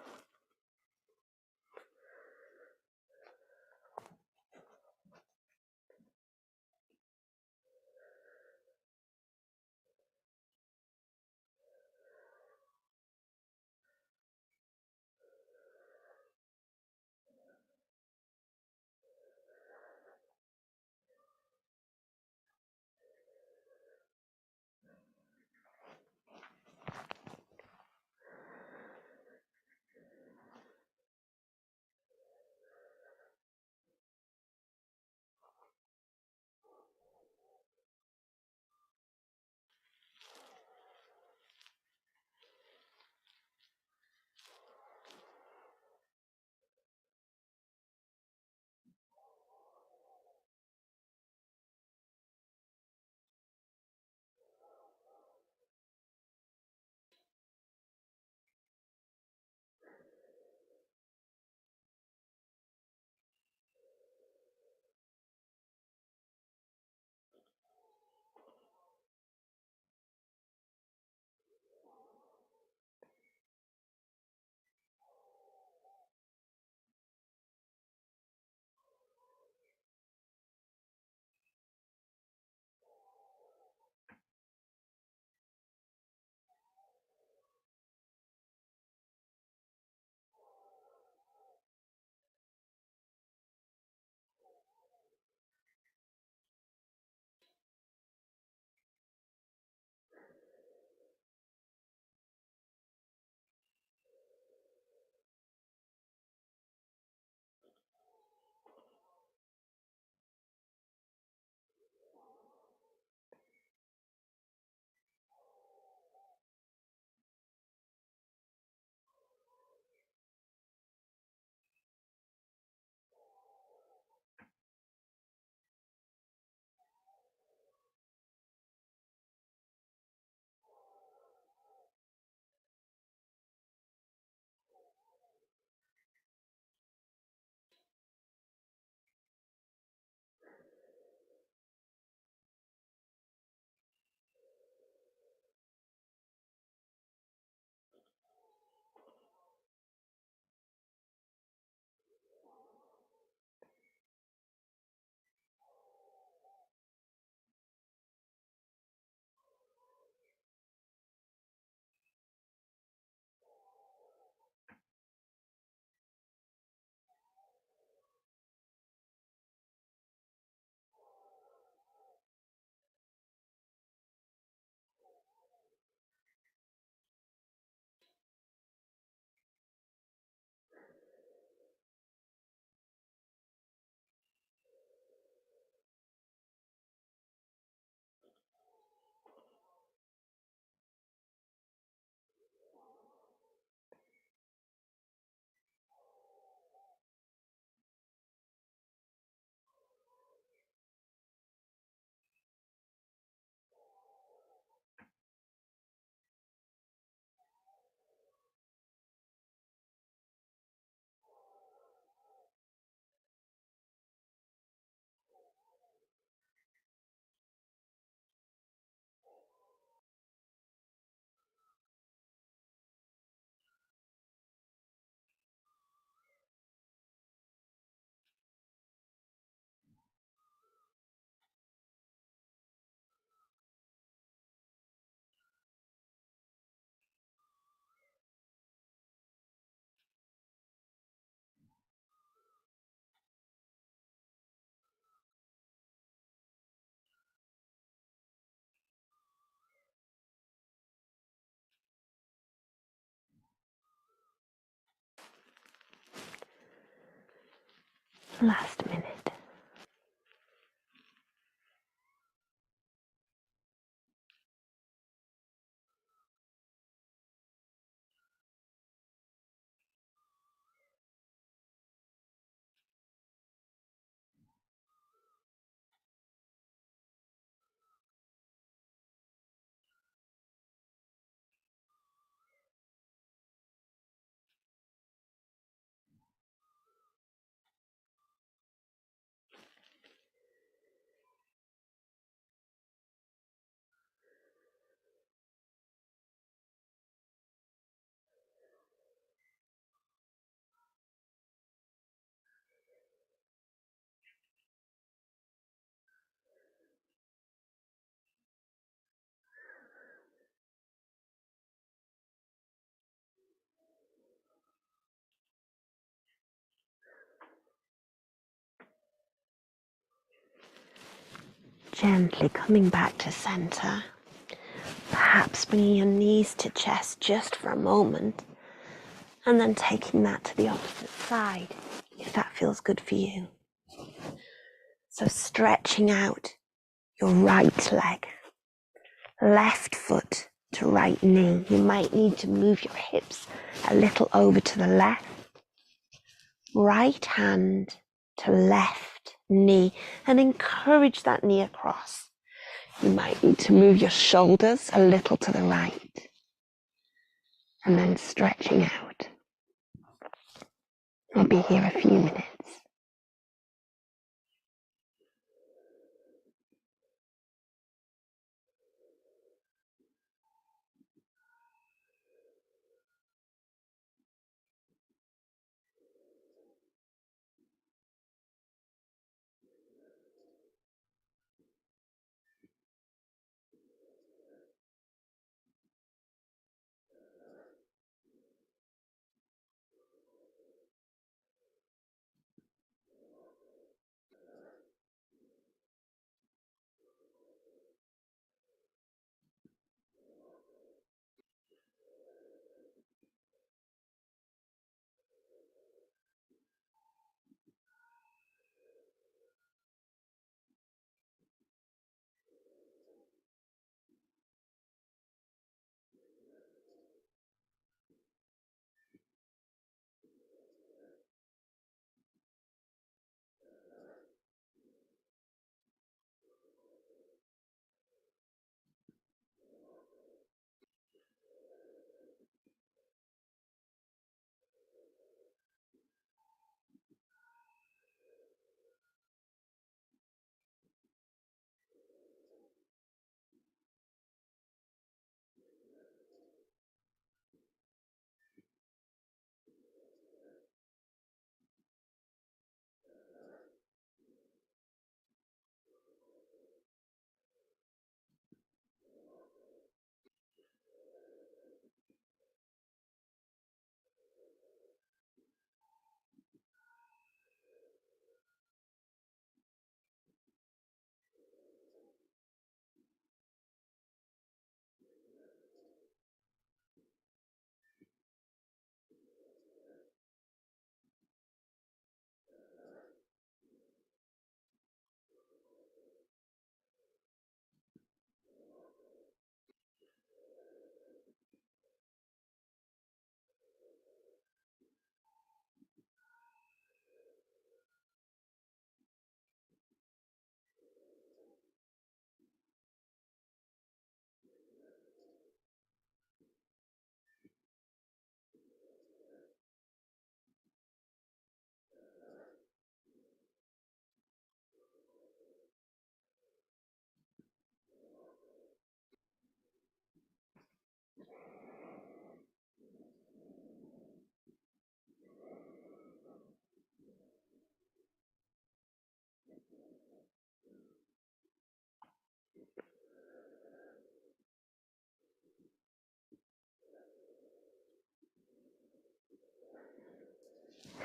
Last minute. Gently coming back to center, perhaps bringing your knees to chest just for a moment, and then taking that to the opposite side, if that feels good for you. So stretching out your right leg, left foot to right knee. You might need to move your hips a little over to the left, right hand to left knee, and encourage that knee across. You might need to move your shoulders a little to the right, and then stretching out. I'll be here a few minutes.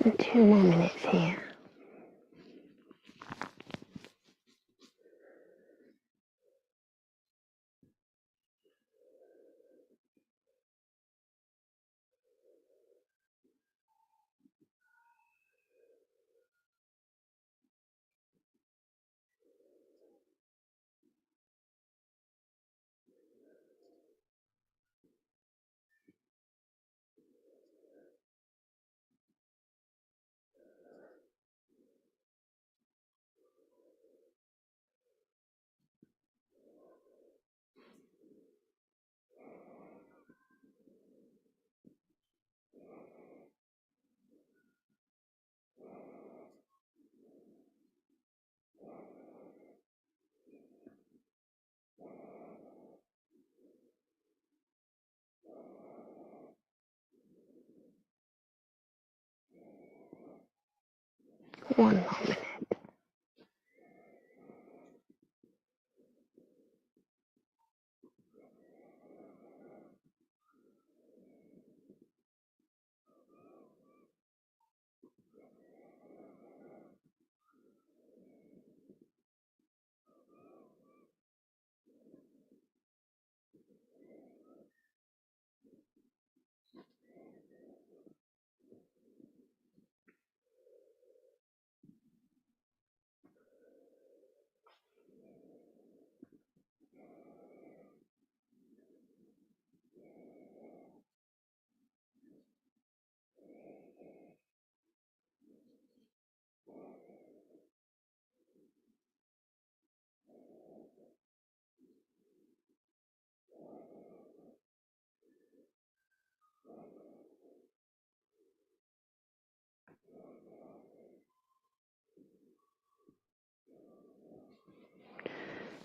And 2 more minutes here. One more minute.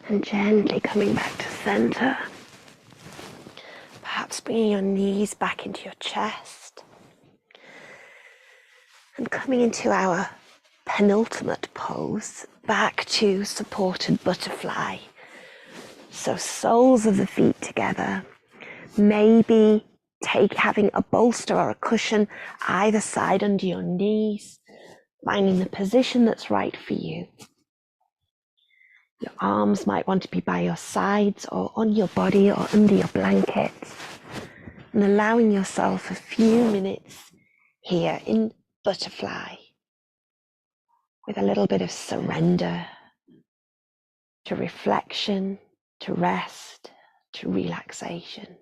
And gently coming back to center. Perhaps bringing your knees back into your chest. And coming into our penultimate pose, back to supported butterfly. So soles of the feet together. Maybe having a bolster or a cushion either side under your knees. Finding the position that's right for you. Your arms might want to be by your sides or on your body or under your blankets. And allowing yourself a few minutes here in butterfly with a little bit of surrender to reflection, to rest, to relaxation.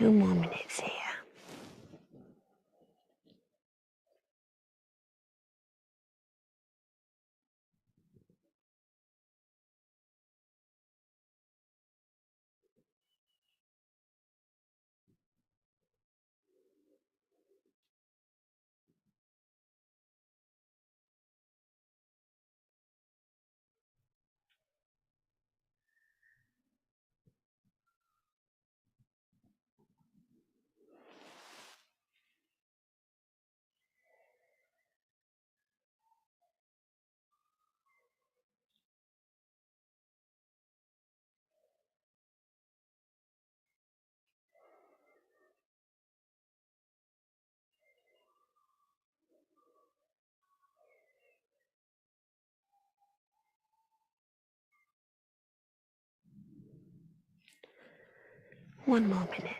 2 more minutes here. One more minute.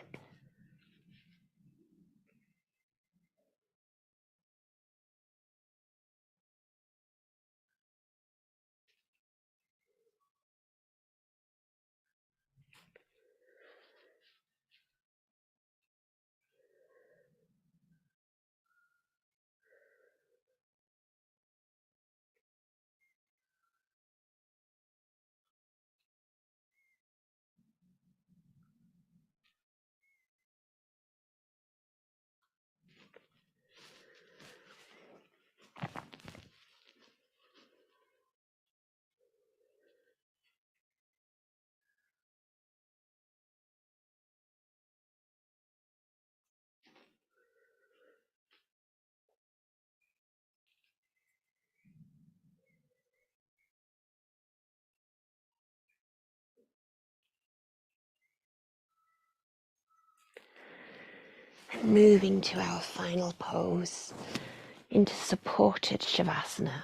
And moving to our final pose into supported Shavasana.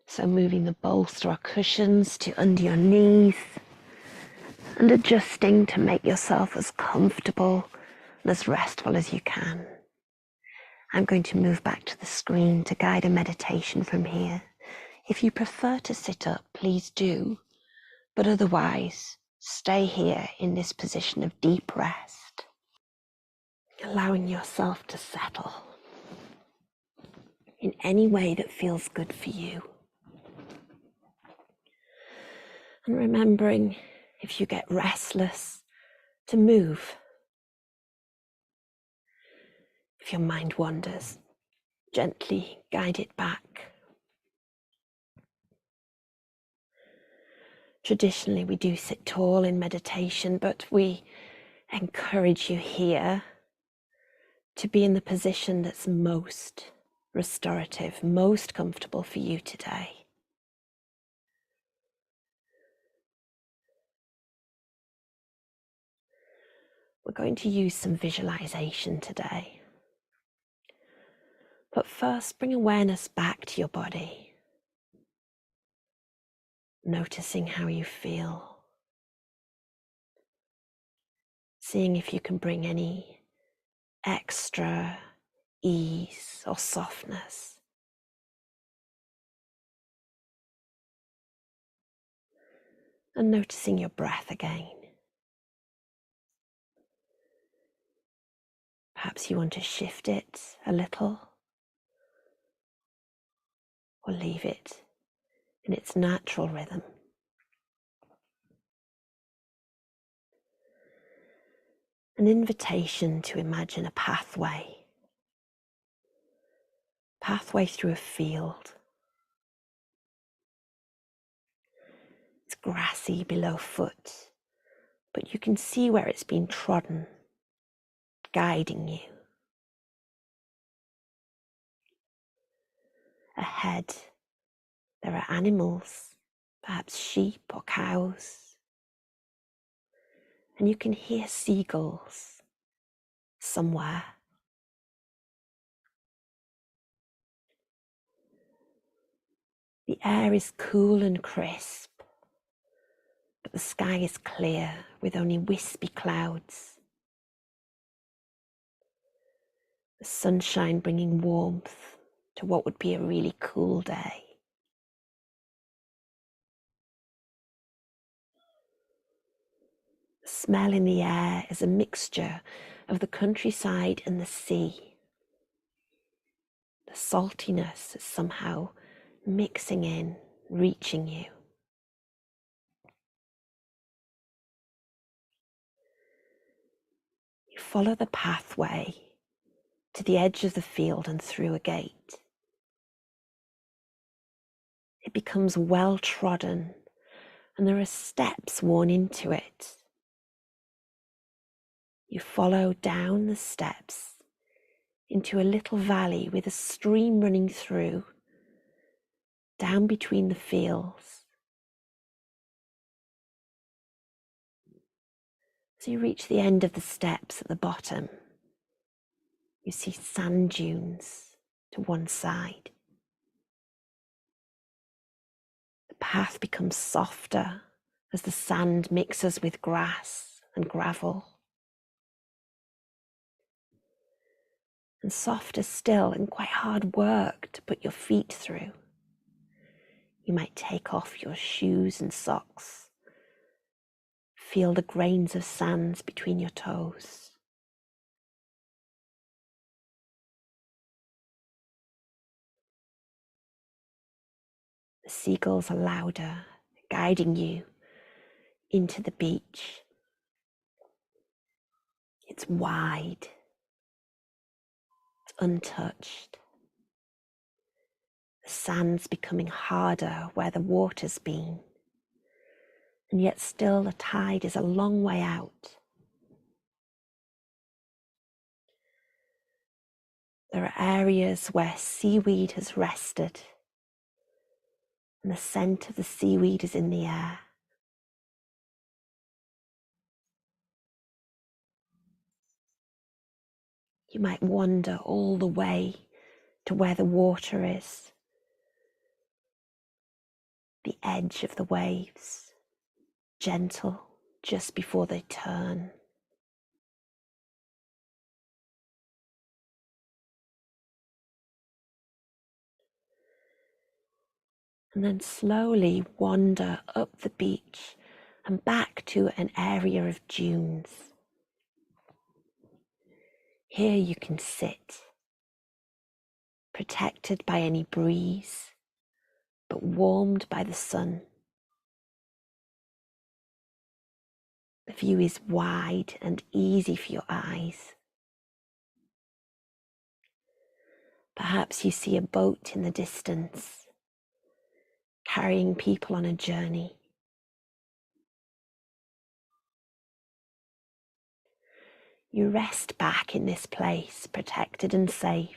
So moving the bolster or cushions to under your knees and adjusting to make yourself as comfortable and as restful as you can. I'm going to move back to the screen to guide a meditation from here. If you prefer to sit up, please do, but otherwise, stay here in this position of deep rest, allowing yourself to settle in any way that feels good for you. And remembering, if you get restless, to move. If your mind wanders, gently guide it back. Traditionally, we do sit tall in meditation, but we encourage you here to be in the position that's most restorative, most comfortable for you today. We're going to use some visualization today. But first, bring awareness back to your body, noticing how you feel, seeing if you can bring any extra ease or softness. And noticing your breath again. Perhaps you want to shift it a little or leave it in its natural rhythm. An invitation to imagine a pathway through a field. It's grassy below foot, but you can see where it's been trodden, guiding you. Ahead, there are animals, perhaps sheep or cows, and you can hear seagulls somewhere. The air is cool and crisp, but the sky is clear with only wispy clouds. The sunshine bringing warmth to what would be a really cool day. The smell in the air is a mixture of the countryside and the sea. The saltiness is somehow mixing in, reaching you. You follow the pathway to the edge of the field and through a gate. It becomes well trodden, and there are steps worn into it. You follow down the steps into a little valley with a stream running through, down between the fields. As you reach the end of the steps at the bottom, you see sand dunes to one side. The path becomes softer as the sand mixes with grass and gravel. And softer still, and quite hard work to put your feet through. You might take off your shoes and socks. Feel the grains of sand between your toes. The seagulls are louder, guiding you into the beach. It's wide, it's untouched. The sand's becoming harder where the water's been, and yet still the tide is a long way out. There are areas where seaweed has rested, and the scent of the seaweed is in the air. You might wander all the way to where the water is, the edge of the waves, gentle just before they turn. And then slowly wander up the beach and back to an area of dunes. Here you can sit, protected by any breeze, but warmed by the sun. The view is wide and easy for your eyes. Perhaps you see a boat in the distance, carrying people on a journey. You rest back in this place, protected and safe,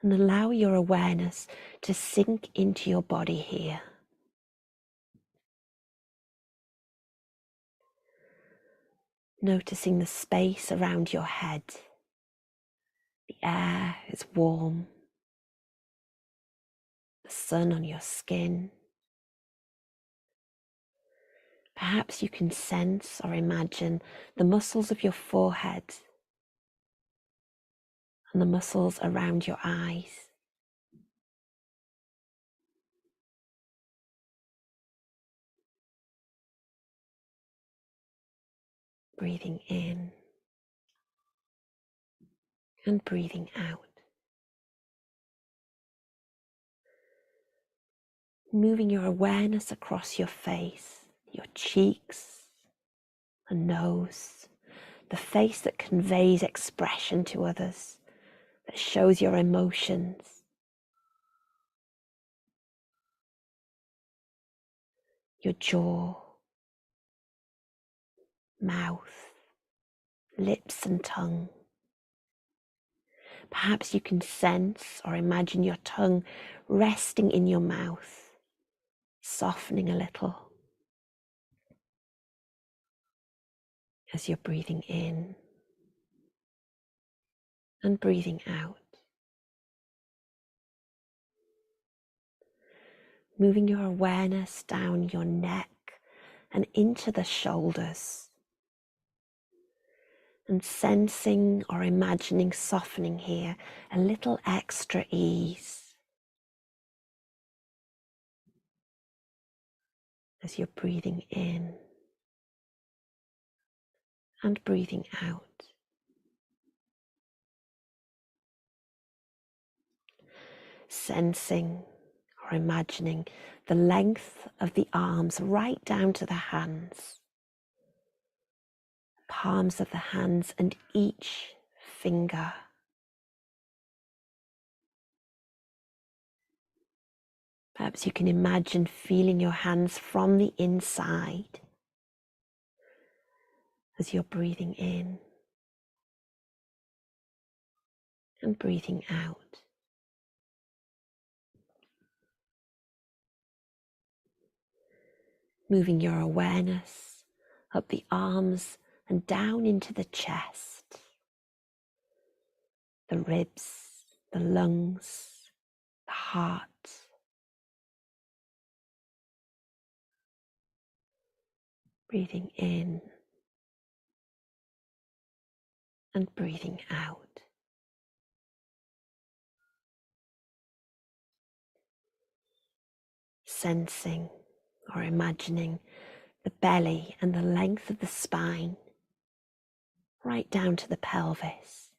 and allow your awareness to sink into your body here. Noticing the space around your head. The air is warm, the sun on your skin. Perhaps you can sense or imagine the muscles of your forehead and the muscles around your eyes. Breathing in and breathing out. Moving your awareness across your face, your cheeks and nose, the face that conveys expression to others, that shows your emotions. Your jaw, mouth, lips and tongue. Perhaps you can sense or imagine your tongue resting in your mouth, softening a little as you're breathing in and breathing out. Moving your awareness down your neck and into the shoulders, and sensing or imagining softening here, a little extra ease as you're breathing in and breathing out. Sensing or imagining the length of the arms right down to the hands, palms of the hands and each finger. Perhaps you can imagine feeling your hands from the inside as you're breathing in and breathing out. Moving your awareness up the arms and down into the chest, the ribs, the lungs, the heart. Breathing in and breathing out. Sensing or imagining the belly and the length of the spine right down to the pelvis.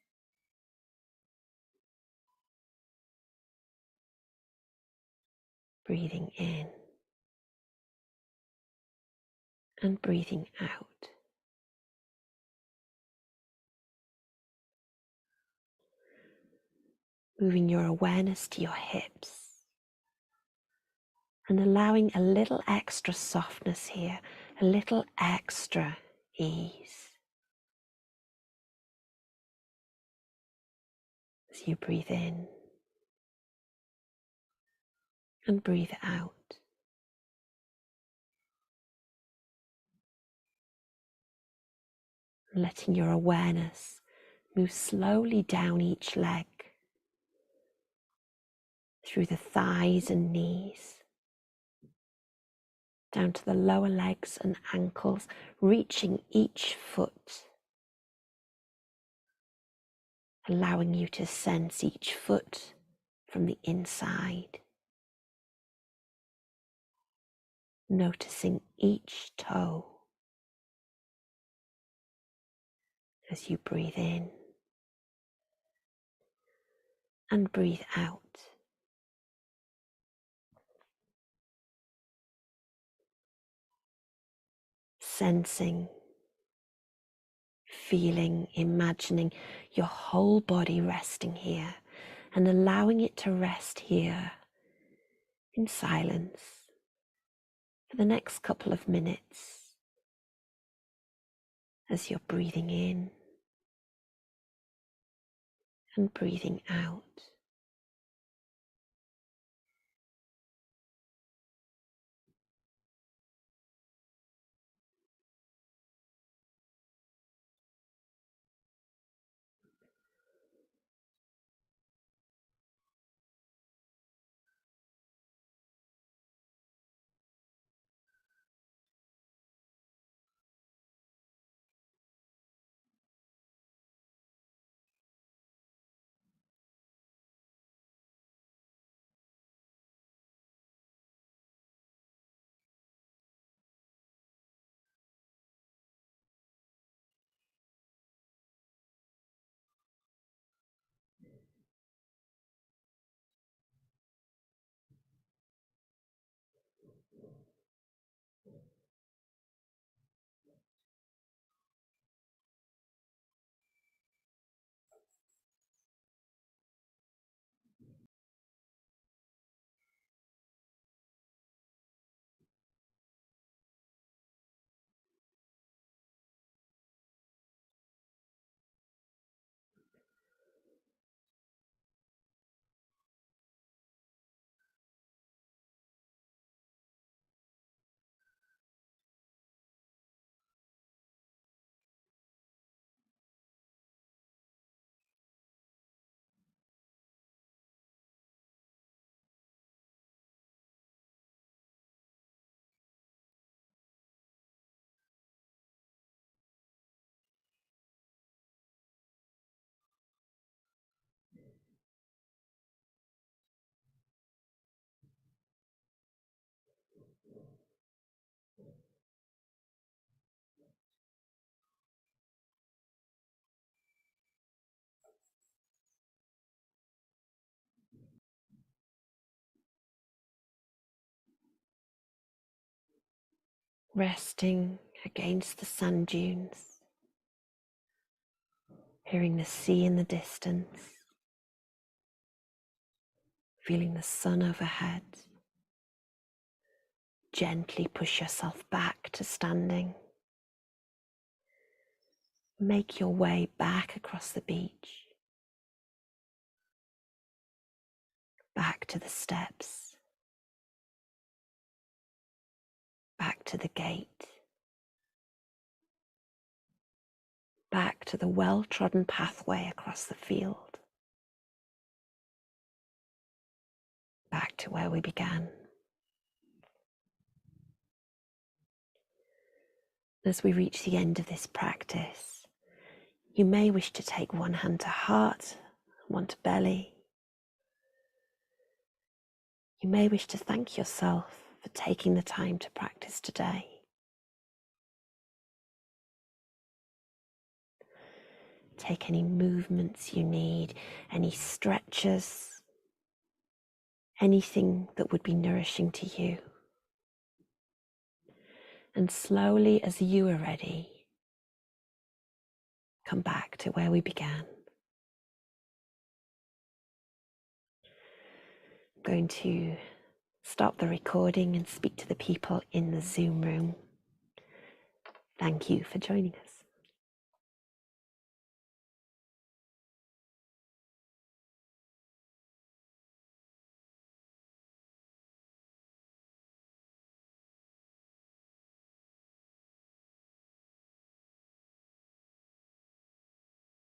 Breathing in and breathing out. Moving your awareness to your hips and allowing a little extra softness here, a little extra ease. As you breathe in and breathe out. Letting your awareness move slowly down each leg, through the thighs and knees, down to the lower legs and ankles, reaching each foot, allowing you to sense each foot from the inside, noticing each toe as you breathe in and breathe out. Sensing, feeling, imagining your whole body resting here and allowing it to rest here in silence for the next couple of minutes as you're breathing in and breathing out. resting against the sand dunes, hearing the sea in the distance, feeling the sun overhead. Gently push yourself back to standing. Make your way back across the beach, back to the steps, back to the gate, back to the well-trodden pathway across the field, back to where we began. As we reach the end of this practice, you may wish to take one hand to heart, one to belly. You may wish to thank yourself for taking the time to practice today. Take any movements you need, any stretches, anything that would be nourishing to you. And slowly, as you are ready, come back to where we began. I'm going to stop the recording and speak to the people in the Zoom room. Thank you for joining us.